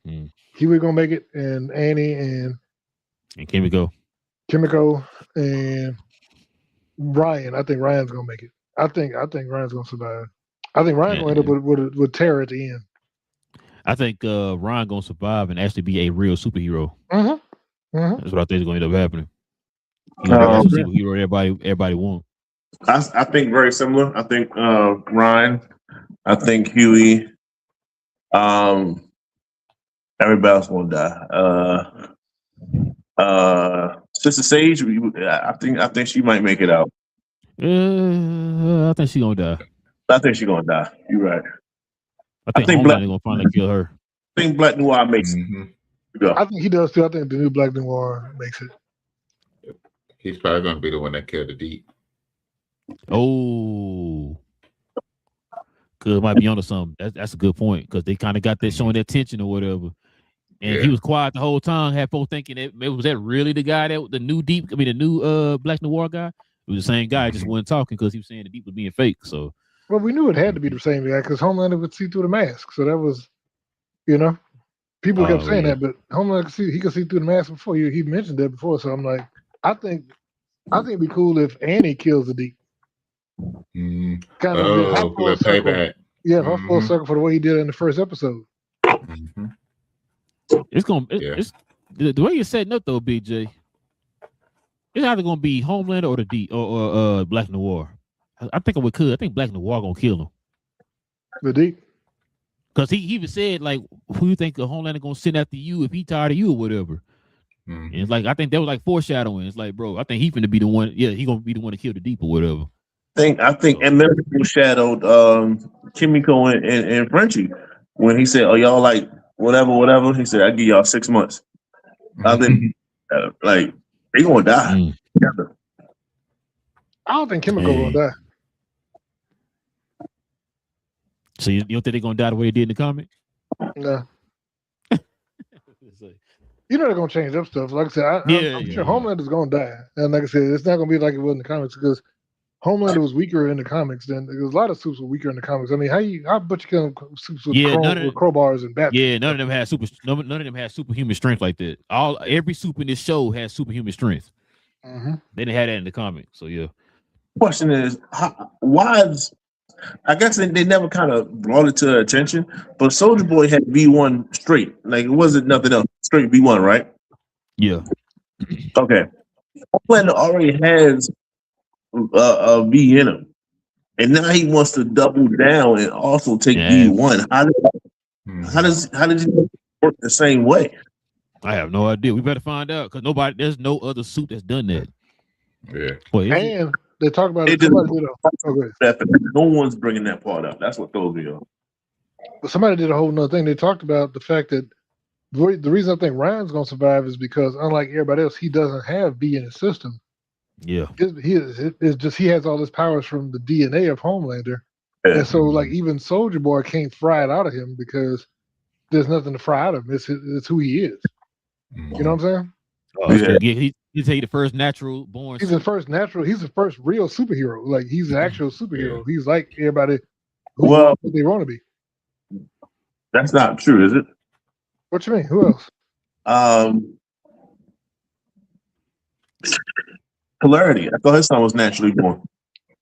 Huey gonna make it, and Annie and Kimiko and Ryan. I think Ryan's gonna make it. I think Ryan's gonna survive. I think Ryan's gonna end up with Tara at the end. I think Ryan gonna survive and actually be a real superhero. That's what I think is gonna end up happening. That's a superhero everybody wants. I think very similar. I think Ryan. I think Huey. Everybody else won't die. Sister Sage. I think she might make it out. I think she's gonna die. I think she's gonna die. You're right. I think Black gonna finally kill her. I think Black Noir makes it. I think he does too. I think the new Black Noir makes it. He's probably gonna be the one that killed the Deep. Oh, good. Might be onto something. That's a good point because they kind of got that showing their tension or whatever. And he was quiet the whole time. Had folks thinking was that really the guy the new Deep? I mean, the new Black Noir guy. It was the same guy, just wasn't talking because he was saying the Deep was being fake. So. Well, we knew it had to be the same guy because Homelander would see through the mask. So that was, people kept saying that, but Homelander could see through the mask before. He mentioned that before. So I'm like, I think it'd be cool if Annie kills the Deep. Kind of payback. Yeah, full circle for the way he did it in the first episode. It's the way you're setting up though, BJ. It's either gonna be Homelander or the Deep or Black Noir. I think I think Black Noir gonna kill him. The Deep? Because he even said, like, who you think the Homelander gonna send after you if he tired of you or whatever. And it's like, I think that was like foreshadowing. It's like, bro, I think he finna be the one. Yeah, he gonna be the one to kill the Deep or whatever. I think Eminem foreshadowed Kimiko and Frenchie when he said, "Oh, y'all like whatever." He said, "I give y'all 6 months." I think like they gonna die together. I don't think Kimiko gonna die. So you don't think they're gonna die the way they did in the comic? No. You know they're gonna change up stuff. Like I said, I'm sure Homelander's gonna die, and like I said, it's not gonna be like it was in the comics because Homelander was weaker in the comics than there was a lot of suits were weaker in the comics. I mean, how but you can suits with, with crowbars and bats? Yeah, none of them had superhuman strength like that. Every super in this show has superhuman strength. Mm-hmm. They didn't have that in the comic, so yeah. Question is, why is I guess they never kind of brought it to their attention, but Soldier Boy had V1 straight. Like it wasn't nothing else. Straight V1, right? Yeah. Okay. Homelander already has a V in him. And now he wants to double down and also take V1. How does he work the same way? I have no idea. We better find out because there's no other suit that's done that. Yeah. Well, and they talk about it. No one's bringing that part up. That's what throws me off. But somebody did a whole nother thing. They talked about the fact that the reason I think Ryan's gonna survive is because unlike everybody else, he doesn't have V in his system. Yeah, it's just he has all his powers from the DNA of Homelander, and so like even Soldier Boy can't fry it out of him because there's nothing to fry out of him. It's who he is. You know what I'm saying? He's the first natural born. He's the first natural. He's the first real superhero. Like he's an actual superhero. Yeah. He's like everybody who they want to be. That's not true, is it? What you mean? Who else? Polarity. I thought his son was naturally born.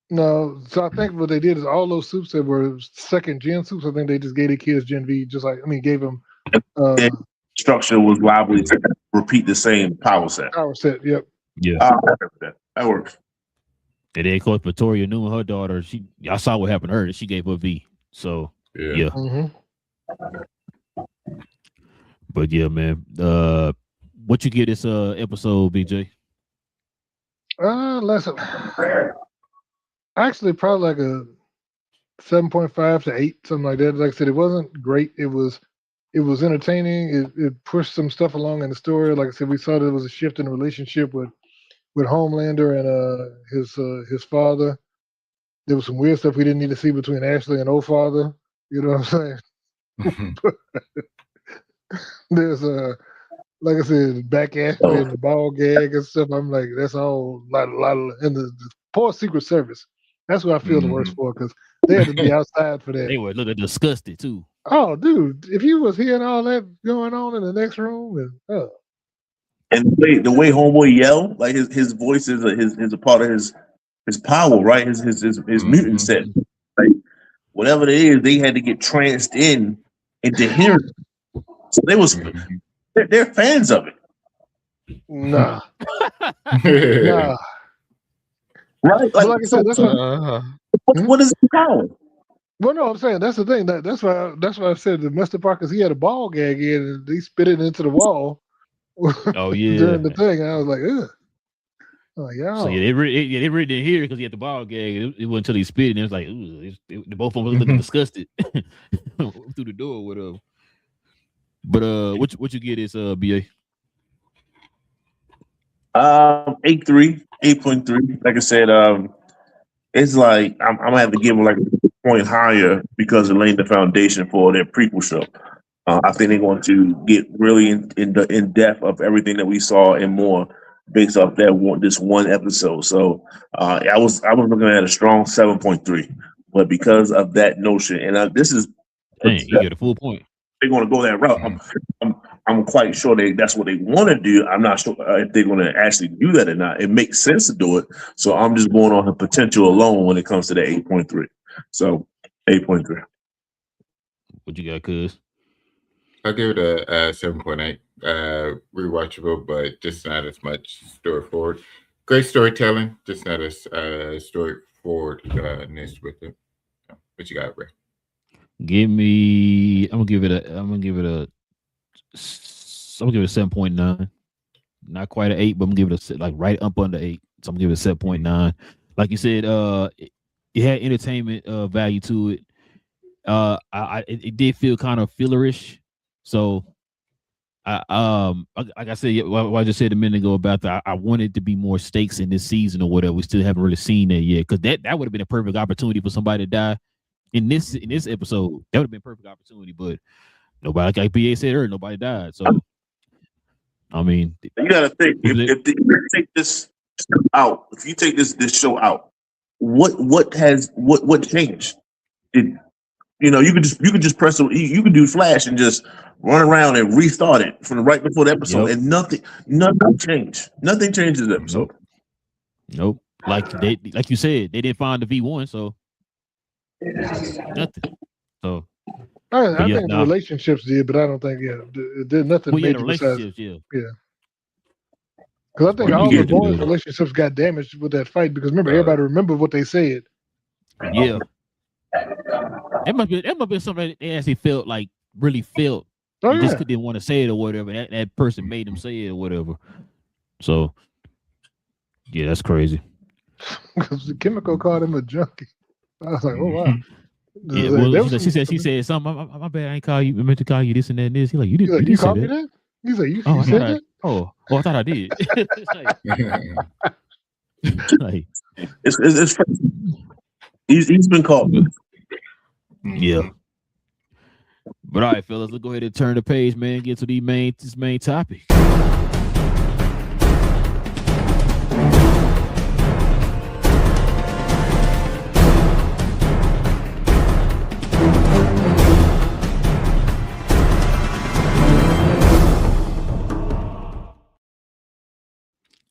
No, so I think what they did is all those suits that were second gen suits. I think they just gave the kids Gen V. Gave them. Structure was liable to repeat the same power set. Power set. Yep. Yeah. That works. And then, of course, Victoria Newman, her daughter. I saw what happened to her. She gave her V. So yeah. Mm-hmm. But yeah, man. What you give this episode, BJ? Actually, probably like a 7.5 to 8, something like that. Like I said, it wasn't great. It was entertaining. It pushed some stuff along in the story. Like I said, we saw there was a shift in the relationship with Homelander and his father. There was some weird stuff we didn't need to see between Ashley and Oldfather. You know what I'm saying? There's like I said, back Ashley and the ball gag and stuff. I'm like, that's all a lot of and the poor Secret Service. That's what I feel the worst for because they had to be outside for that. They were looking disgusted too. Oh, dude! If you was hearing all that going on in the next room, and the way Homeboy yelled, like his voice is a part of his power, right? His mutant set. Like whatever it is, they had to get tranced into hearing. So they're fans of it. Nah. Nah. Right? Like I said, that's what is the power? Well, no, I'm saying that's the thing. That's why I said the messed up part because he had a ball gag in and he spit it into the wall. Oh yeah, during the thing, and I was like, ugh. Like, so yeah, they really didn't hear it because he had the ball gag. It wasn't until he spit, and it was like, ooh, the both of them was looking disgusted through the door, or whatever. But what you get is BA? 8.3. Like I said, it's like I'm gonna have to give them like a point higher because it laid the foundation for their prequel show. I think they're going to get really in depth of everything that we saw and more based off this one episode. So I was looking at a strong 7.3, but because of that notion, and this is you get a full point. They're going to go that route. I'm quite sure that's what they want to do. I'm not sure if they're going to actually do that or not. It makes sense to do it. So I'm just going on the potential alone when it comes to the 8.3. So 8.3. What you got, cuz? I'll give it a 7.8. Rewatchable, but just not as much story forward. Great storytelling, just not as story forwardness with it. What you got, Ray? I'm gonna give it a 7.9. Not quite an 8, but I'm gonna give it a right up under 8. So I'm gonna give it a 7.9. Like you said, it had entertainment value to it. It did feel kind of fillerish. So like I said, what I just said a minute ago about that, I wanted to be more stakes in this season or whatever. We still haven't really seen that yet, because that would have been a perfect opportunity for somebody to die in this episode. That would have been a perfect opportunity, but nobody, like BA said earlier, nobody died. So I mean, you gotta think if you take this out, if you take this show out, what changed? You could just press you could do Flash and just run around and restart it from right before the episode, and nothing changed. Nothing changes the episode. Nope. Like you said, they didn't find the V1, so nothing. So I think the relationships did, but I don't think there's nothing major the relationships, besides, because I think all the boys' relationships got damaged with that fight, because remember, everybody remembered what they said. Yeah. It must have been something they actually felt like really felt. Oh, just didn't want to say it or whatever. That person made them say it or whatever. So yeah, that's crazy. Because the chemical called him a junkie. I was like, oh wow. Yeah, she said something. My bad, I ain't call you. I meant to call you this and that and this. He's like, you didn't. You called me that? He's like, you said that? I thought I did. It's he's been called. Yeah. But all right, fellas, let's go ahead and turn the page, man. Get to this main topic.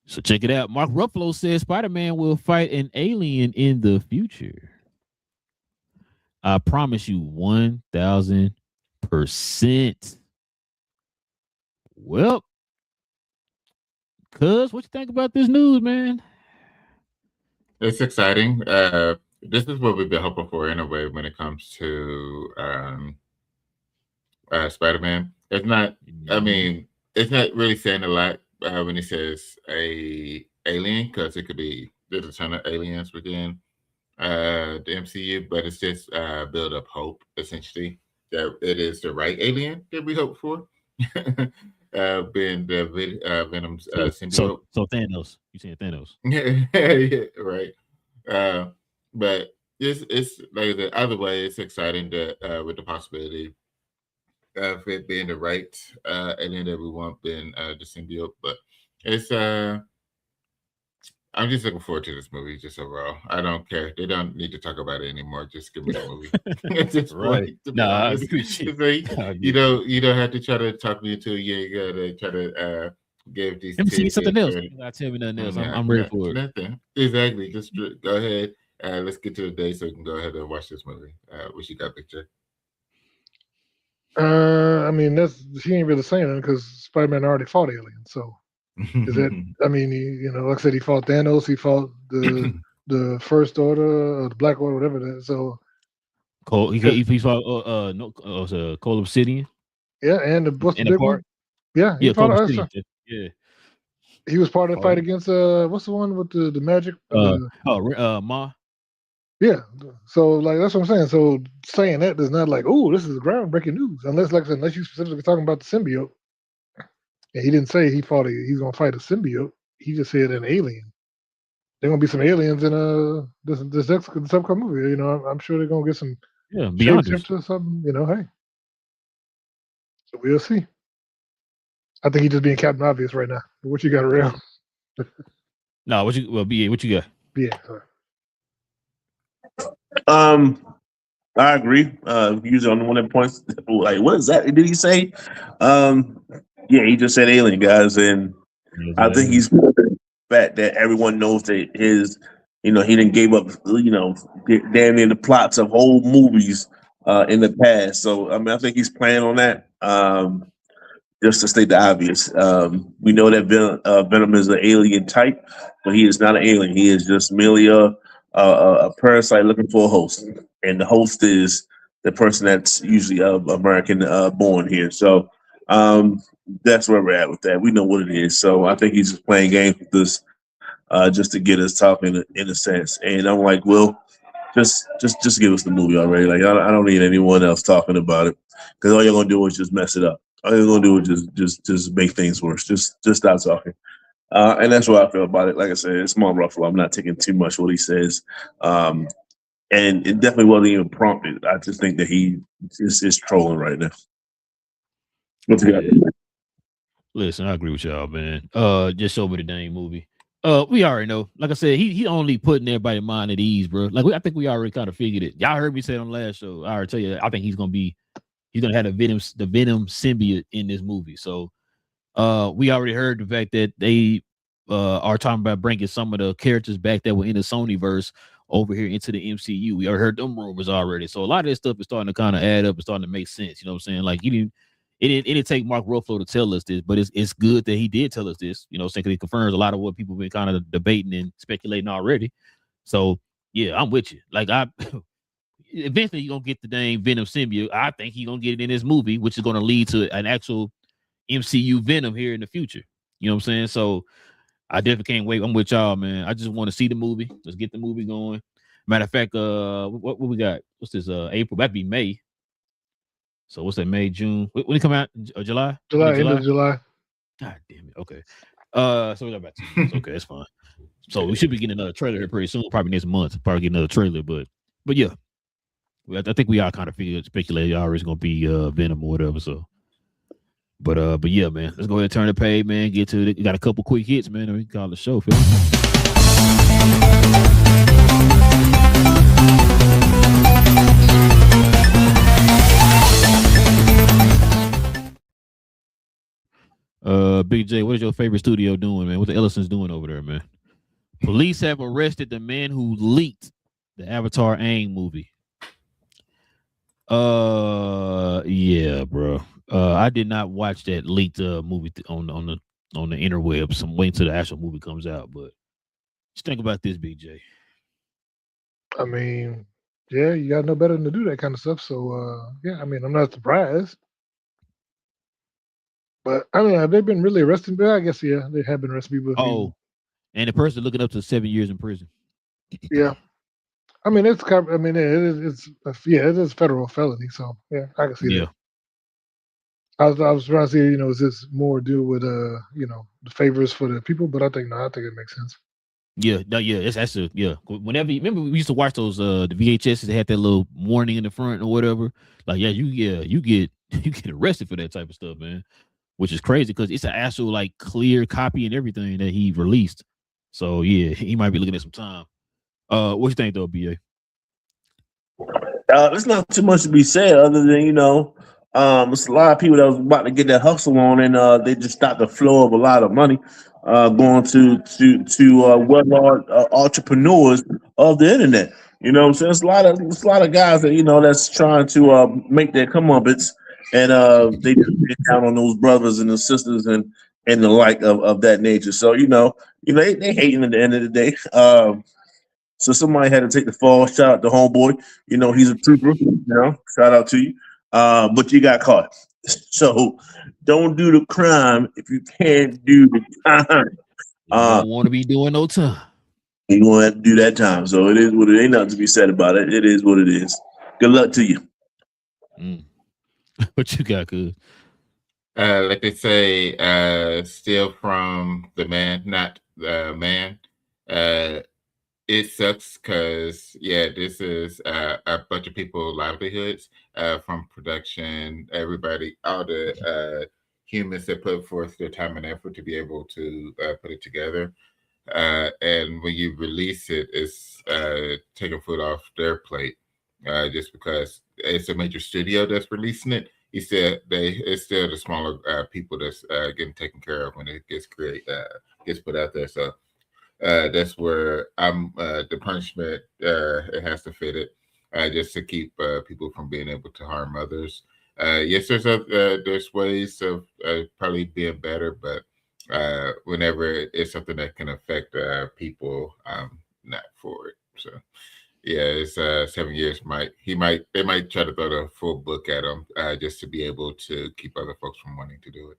So check it out. Mark Ruffalo says Spider-Man will fight an alien in the future. I promise you 1,000%. Well, cuz, what you think about this news, man? It's exciting. This is what we've been hoping for anyway when it comes to Spider-Man. It's not, I mean, it's not really saying a lot when he says a alien, because it could be, there's a ton of aliens within the MCU, but it's just build up hope, essentially, that it is the right alien that we hope for. Being the Venom's symbiote. So Thanos. You saying Thanos? Yeah, right. But it's like the other way. It's exciting that with the possibility of it being the right alien that we want, being the symbiote. But it's I'm just looking forward to this movie, just overall. I don't care. They don't need to talk about it anymore. Just give me the movie. At this point, I agree. You don't have to try to talk me into it. You gotta try to give these. Let me see something else. You gotta tell me nothing else. I'm ready for it. Nothing. Exactly. Just go ahead. Let's get to the day so we can go ahead and watch this movie. What you got, Victor? I mean, she ain't really saying it because Spider-Man already fought aliens, so. Is that? I mean, like I said, he fought Thanos. He fought the First Order, or the Black Order, whatever that. So, he fought Cold Obsidian. Yeah, and what's the big one? Yeah, he fought Obsidian. Yeah, he was part of the fight against what's the one with the magic? Ma. Yeah, so like that's what I'm saying. So saying that is not like, oh, this is groundbreaking news, unless, like I said, unless you specifically talking about the symbiote. And he didn't say he's gonna fight a symbiote. He just said an alien. There gonna be some aliens in this upcoming movie. I'm sure they're gonna get some shapeshifter or something. Hey, so we'll see. I think he's just being Captain Obvious right now. What you got around? No, what you got? Yeah. I agree. Usually on one of the points, like, what is that? Did he say? Yeah, he just said alien, guys, and I think he's the fact that everyone knows that he didn't gave up, damn near the plots of whole movies in the past. So I mean, I think he's playing on that. Just to state the obvious, we know that Venom is an alien type, but he is not an alien. He is just merely a parasite looking for a host, and the host is the person that's usually American born here. So. That's where we're at with that. We know what it is. So I think he's just playing games with us just to get us talking in a sense. And I'm like, well, Just give us the movie already. Like I don't need anyone else talking about it because all you're gonna do is just mess it up. All you're gonna do is just make things worse. Just stop talking. And that's what I feel about it. Like I said, it's Mark Ruffalo. I'm not taking too much what he says. And it definitely wasn't even prompted. I just think that he is trolling right now. What's yeah. Listen, I agree with y'all, man. Just show me the dang movie. We already know. Like I said, he only putting everybody's mind at ease, bro. Like I think we already kind of figured it. Y'all heard me say it on the last show. I already tell you, I think he's gonna have the Venom symbiote in this movie. So we already heard the fact that they are talking about bringing some of the characters back that were in the Sonyverse over here into the MCU. We already heard them rumors already. So a lot of this stuff is starting to kind of add up and starting to make sense. You know what I'm saying? Like it didn't take Mark Ruffalo to tell us this, but it's good that he did tell us this. You know, saying because it confirms a lot of what people have been kind of debating and speculating already. So yeah, I'm with you. Like eventually you're gonna get the dang Venom symbiote. I think he's gonna get it in this movie, which is gonna lead to an actual MCU Venom here in the future. You know what I'm saying? So I definitely can't wait. I'm with y'all, man. I just want to see the movie. Let's get the movie going. Matter of fact, what we got? What's this? April. That'd be May. So what's that? May, June. When it come out? July? End of July. God damn it. Okay. So we got about 2 months. Okay, that's fine. So we should be getting another trailer here pretty soon. Probably next month. Probably get another trailer. But yeah, I think we all kind of speculated already it's gonna be Venom or whatever. So. But yeah, man. Let's go ahead and turn the page, man. Get to it. You got a couple quick hits, man. We can call the show, Phil. Big J, what is your favorite studio doing, man? What the Ellisons doing over there, man? Police have arrested the man who leaked the Avatar Aang movie. Yeah, bro. I did not watch that leaked movie on the interwebs. I'm waiting till the actual movie comes out. But just think about this, BJ. I mean, yeah, you got no better than to do that kind of stuff. So yeah, I mean, I'm not surprised. But I mean, have they been really arresting people? I guess yeah, they have been arresting people. Oh, and the person looking up to 7 years in prison. Yeah. I mean, it is federal felony, so yeah, I can see that. I was trying to see, is this more do with the favors for the people? But I think it makes sense. Yeah, that's Whenever remember we used to watch those the VHSs that had that little warning in the front or whatever. Like you get arrested for that type of stuff, man. Which is crazy because it's an actual like clear copy and everything that he released. So yeah, he might be looking at some time. What you think though, BA? There's not too much to be said other than it's a lot of people that was about to get that hustle on, and they just stopped the flow of a lot of money going to well entrepreneurs of the internet. You know what I'm saying? It's a lot of guys that that's trying to make their comeuppance, and they just count on those brothers and the sisters and the like of that nature. So they hating at the end of the day. So somebody had to take the fall. Shout out to homeboy. He's a trooper. Shout out to you. But you got caught. So don't do the crime if you can't do the time. You don't want to be doing no time. You're going to have to do that time. So it is what it ain't nothing to be said about it. It is what it is. Good luck to you. What you got, good? Like they say, steal from the man, not the man. It sucks because, this is a bunch of people's livelihoods from production, everybody, all the humans that put forth their time and effort to be able to put it together. And when you release it, it's taking foot off their plate just because it's a major studio that's releasing it. It's still the smaller people that's getting taken care of when it gets put out there. So that's where the punishment it has to fit it just to keep people from being able to harm others. Yes, there's ways of probably being better, but whenever it's something that can affect people, I'm not for it. So yeah, it's 7 years. They might try to throw the full book at him just to be able to keep other folks from wanting to do it.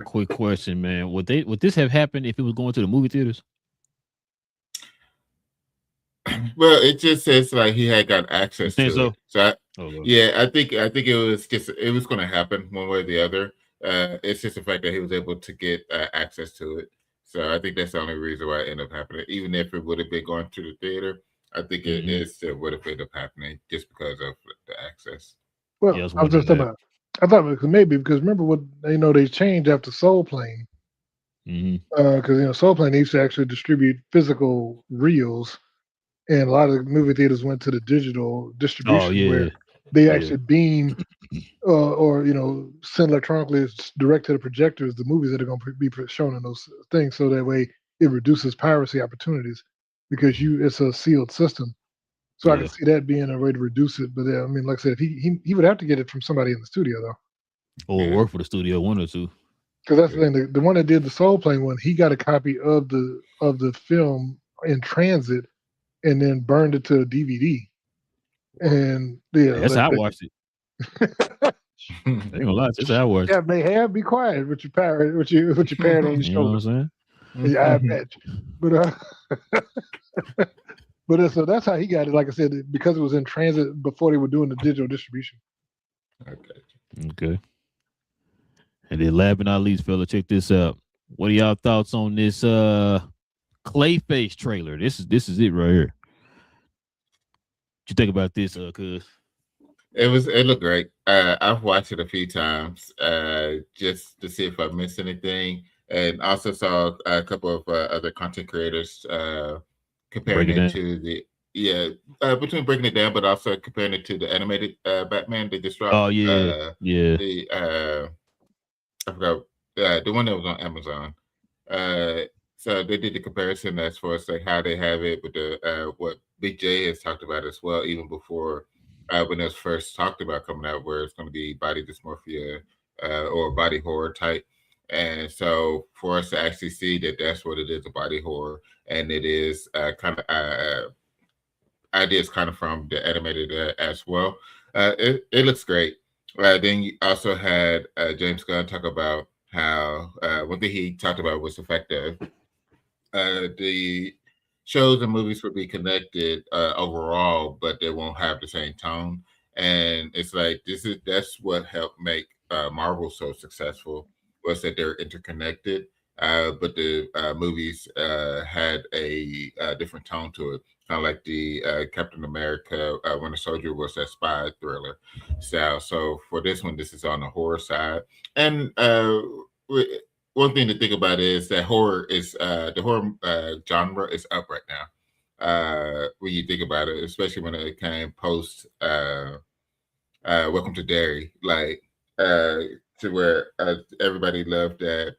Quick question, man. Would this have happened if it was going to the movie theaters? Well, it just says like he had got access to it. So I think it was going to happen one way or the other. It's just the fact that he was able to get access to it. So I think that's the only reason why it ended up happening. Even if it would have been going to the theater, I think it still would have ended up happening just because of the access. Well, I was just talking about. I thought maybe because remember what they changed after Soul Plane. Because Soul Plane used to actually distribute physical reels, and a lot of movie theaters went to the digital distribution where they actually beam or send electronically direct to the projectors the movies that are going to be shown in those things, so that way it reduces piracy opportunities because it's a sealed system. So I can see that being a way to reduce it. But I mean, like I said, he would have to get it from somebody in the studio though, or work for the studio, one or two. Because that's the thing. The one that did the Soul Plane one, he got a copy of the film in transit, and then burned it to a DVD. And that's how I watched it. I ain't gonna lie, that's how I watched it. Yeah, they have be quiet with your parrot, with your parrot on your shoulder. You know what I'm saying? Yeah, I bet. But so that's how he got it. Like I said, because it was in transit before they were doing the digital distribution. Okay. And then last but not least, fella, check this out. What are y'all thoughts on this Clayface trailer? This is it right here. What you think about this, cuz? It looked great. I've watched it a few times just to see if I missed anything, and also saw a couple of other content creators comparing it to between breaking it down, but also comparing it to the animated Batman they just dropped. Oh yeah, I forgot the one that was on Amazon. So they did the comparison as far as like how they have it with the what Big J has talked about as well, even before when it was first talked about coming out, where it's going to be body dysmorphia or body horror type. And so for us to actually see that that's what it is, a body horror, and it is kind of ideas kind of from the animated as well. It looks great. Then you also had James Gunn talk about how one thing he talked about was the fact that the shows and movies will be connected overall, but they won't have the same tone. And it's like that's what helped make Marvel so successful, was that they're interconnected, but the movies had a different tone to it. Kind of like the Captain America Winter Soldier was that spy thriller style. So for this one, this is on the horror side. And one thing to think about is that the horror genre is up right now. When you think about it, especially when it came post Welcome to Derry, like to where everybody loved that.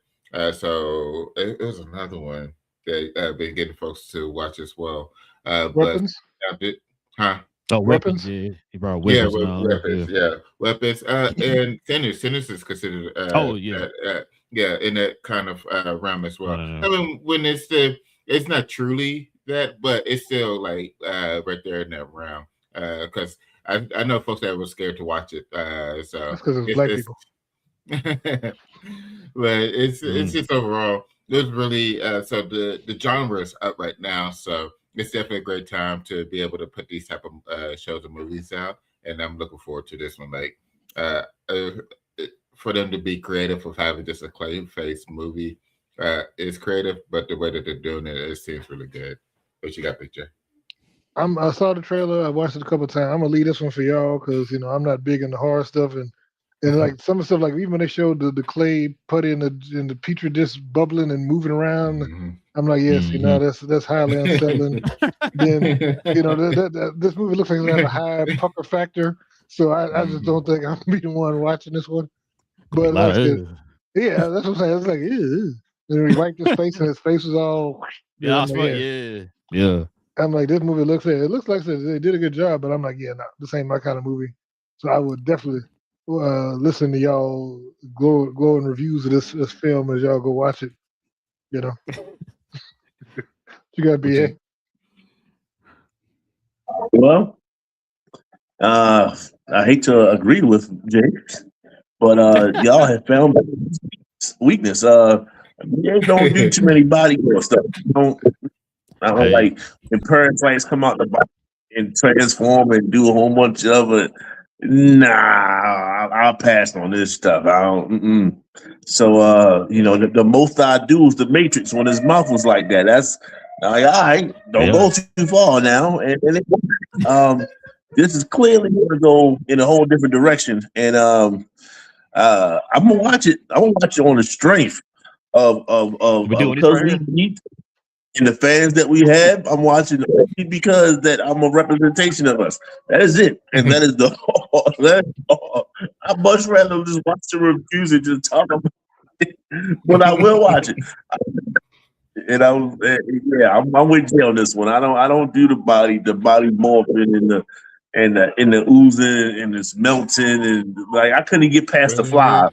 So it was another one that been getting folks to watch as well. Weapons? Oh, weapons! Yeah, he brought weapons. Weapons. And Sinners is considered. In that kind of realm as well. I mean, when it's not truly that, but it's still like right there in that realm. Because I know folks that were scared to watch it. So that's because it's black people. But it's just overall, it was really so the genre is up right now. So it's definitely a great time to be able to put these type of shows and movies out, and I'm looking forward to this one. Like for them to be creative of having just a Clayface movie is creative, but the way that they're doing it seems really good. What you got, Picture? I saw the trailer. I watched it a couple of times. I'm gonna leave this one for y'all because I'm not big into horror stuff, and like some of the stuff, like even when they showed the clay putty in the petri dish bubbling and moving around, I'm like, yes, that's highly unsettling. Then this movie looks like it has a high pucker factor, so I just don't think I'm gonna be the one watching this one. But that's what I'm saying. It's like, and then he wiped his face, and his face was all. Yeah. I'm like, this movie looks like they did a good job, but I'm like, this ain't my kind of movie. So I would definitely listen to y'all glowing reviews of this film as y'all go watch it. You got BA? Well, I hate to agree with Jay, but y'all have found weakness. Don't do too many body horror stuff. I don't like when parasites come out the body and transform and do a whole bunch of it. Nah, I'll pass on this stuff. I don't. So, the most I do is the Matrix when his mouth was like that. That's like, all right, don't go too far now. And this is clearly going to go in a whole different direction. And I'm gonna watch it. I'm gonna watch it on the strength of because we meet and the fans that we have. I'm watching it because that I'm a representation of us. That is it, and that is that's all. I much rather just watch the reviews and just talk about it, but I will watch it. And I'm with you on this one. I don't do the body morphing and the oozing and it's melting and like I couldn't get past the fly.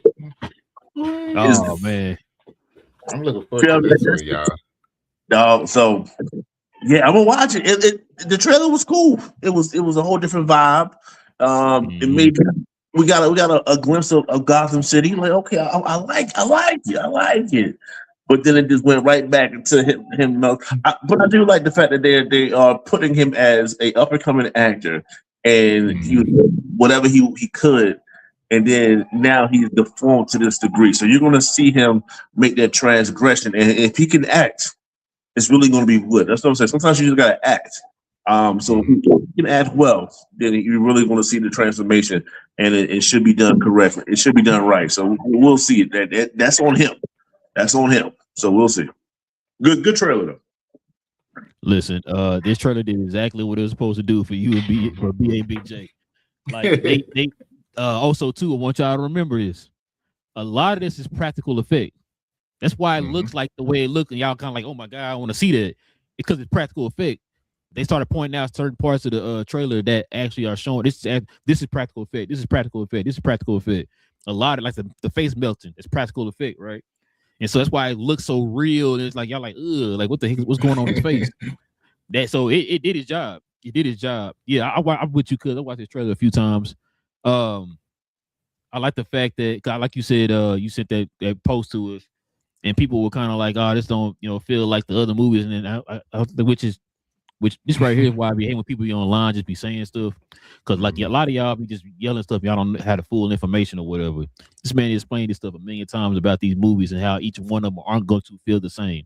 Oh man, I'm looking forward to this one, y'all. So yeah, I'm gonna watch it. The trailer was cool. It was a whole different vibe. It made we got a glimpse of Gotham City. Like, okay, I like it. But then it just went right back into him. But I do like the fact that they are putting him as a up and coming actor, and whatever he could, and then now he's deformed to this degree. So you're going to see him make that transgression, and if he can act, it's really going to be good. That's what I'm saying. Sometimes you just got to act. So if you can act well, then you're really going to see the transformation, and it should be done correctly. It should be done right. So we'll see it. That's on him. That's on him. So we'll see. Good trailer though. Listen, this trailer did exactly what it was supposed to do for you and for BA and Big J. Like they also too, I want y'all to remember this. A lot of this is practical effect. That's why it looks like the way it looks, and y'all kind of like, oh my god, I want to see that because it's practical effect. They started pointing out certain parts of the trailer that actually are showing this is practical effect. This is practical effect. This is practical effect. A lot of like the face melting, it's practical effect, right? And so that's why it looks so real. And it's like y'all like, ugh, like what the heck? What's going on in his face? So it did its job. It did its job. Yeah, I'm with you, cuz I watched this trailer a few times. I like the fact that, like you said, you sent that post to us, and people were kind of like, oh, this don't feel like the other movies, and then which this right here is why I be hating when people be online just be saying stuff, because like a lot of y'all be just yelling stuff, y'all don't have the full information or whatever. This man explained this stuff a million times about these movies and how each one of them aren't going to feel the same.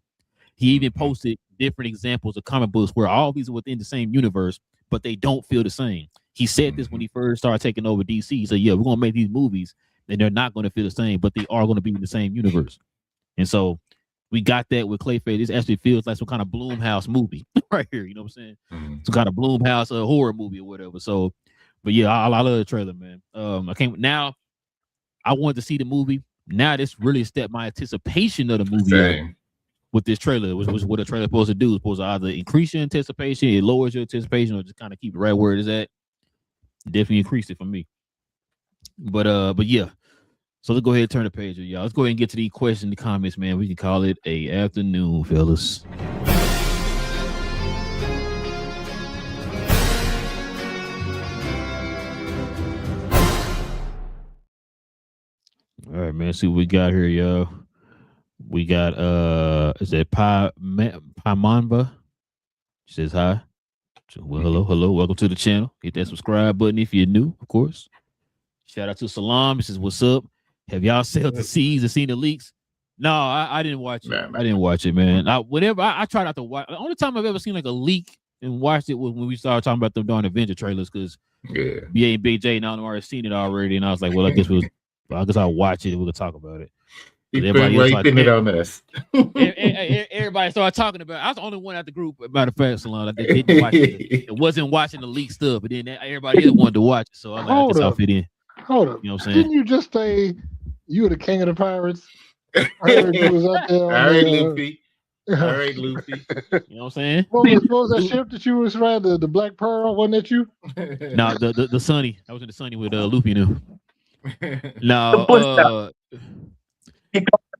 He even posted different examples of comic books where all these are within the same universe, but they don't feel the same. He said this when he first started taking over DC. He said, yeah, we're going to make these movies and they're not going to feel the same, but they are going to be in the same universe. And so we got that with Clayface. This actually feels like some kind of Blumhouse movie right here. You know what I'm saying? Some kind of Blumhouse horror movie or whatever. So, but yeah, I love the trailer, man. I wanted to see the movie. Now this really stepped my anticipation of the movie with this trailer, which was what a trailer supposed to do. It's supposed to either increase your anticipation, it lowers your anticipation, or just kind of keep it right where it is at. Definitely increased it for me. But yeah. So let's go ahead and turn the page, y'all. Let's go ahead and get to the questions in the comments, man. We can call it a afternoon, fellas. All right, man. See what we got here, y'all. We got is that Paimamba? She says hi. Well, hello. Welcome to the channel. Hit that subscribe button if you're new, of course. Shout out to Salam. He says, what's up? Have y'all sailed the seas and seen the leaks? No, I didn't watch it. I didn't watch it, man. I tried not to watch. The only time I've ever seen like a leak and watched it was when we started talking about them darn Avenger trailers, because BA and Big J and I've already seen it already, and I was like, well, I guess I'll watch it and we'll talk about it. Everybody else it on us. Everybody started talking about it. I was the only one at the group, matter of fact, Salon, that didn't watch it. It wasn't watching the leak stuff, but then everybody else wanted to watch it, so I was like, I guess I'll fit in. Hold up. You know what I'm saying? Didn't you just say you were the king of the pirates? I heard you was up there. All right, Luffy. You know what I'm saying? What was that ship that you was riding? The Black Pearl, wasn't that you? No, the Sunny. I was in the Sunny with Luffy now. No,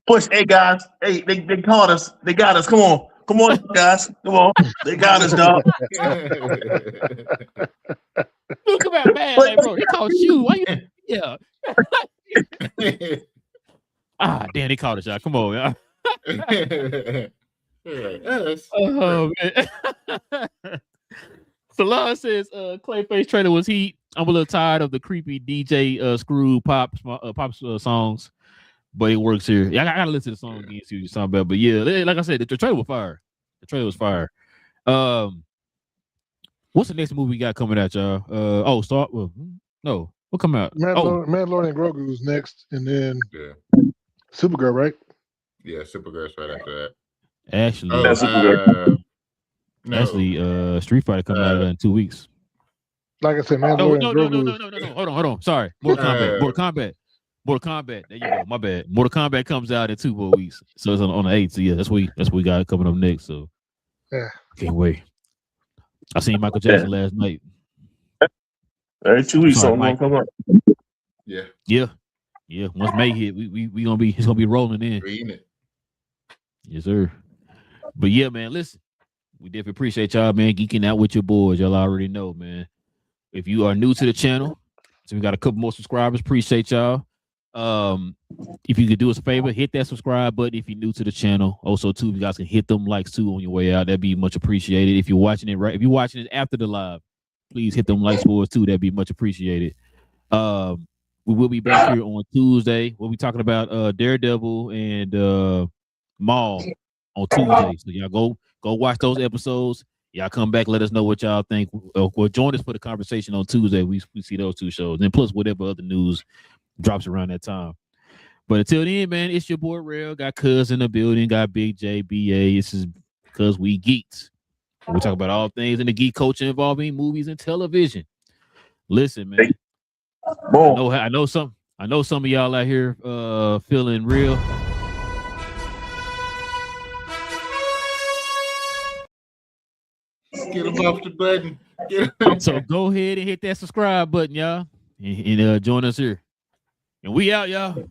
push. Hey guys, hey, they caught us. They got us. Come on, guys. Come on. They got us, dog. Look about bad, like, bro. They caught you. Why you? Yeah. Damn, they caught us, y'all. Come on, y'all. Oh man. Salon says Clayface trailer was heat. I'm a little tired of the creepy DJ Screw pop songs, but it works here. Yeah, I gotta listen to the song again, see what you're talking about. But yeah, like I said, the trailer was fire. The trailer was fire. What's the next movie we got coming out, y'all? No, what come out? Mandalorian Grogu is next, and then Supergirl, right? Yeah, Supergirl's right after that. Actually, Street Fighter coming out in 2 weeks. Like I said, Mandalorian Grogu. No. Hold on. Sorry, Mortal Kombat. There you go. My bad. Mortal Kombat comes out in 2 more weeks, so it's on the 8th. So yeah, that's what we got coming up next. So yeah, can't wait. I seen Michael Jackson last night. Every 2 weeks, something gonna come up. Yeah. Once May hit, we gonna be rolling in. Reading it. Yes, sir. But yeah, man, listen, we definitely appreciate y'all, man, geeking out with your boys. Y'all already know, man. If you are new to the channel, so we got a couple more subscribers. Appreciate y'all. If you could do us a favor, hit that subscribe button if you're new to the channel. Also, too, you guys can hit them likes too on your way out. That'd be much appreciated. If you're watching it after the live, please hit them likes for us too. That'd be much appreciated. We will be back here on Tuesday. We'll be talking about Daredevil and Maul on Tuesday. So y'all go watch those episodes. Y'all come back, let us know what y'all think. Or join us for the conversation on Tuesday. We see those 2 shows, and plus whatever other news drops around that time. But until then, man, it's your boy Rail. Got Cuz in the building. Got Big J, BA. This is because we geeked. We talk about all things in the geek culture involving movies and television. Listen, man. I know some of y'all out here feeling real. Get them off the button. So go ahead and hit that subscribe button, y'all, and join us here. And we out, y'all.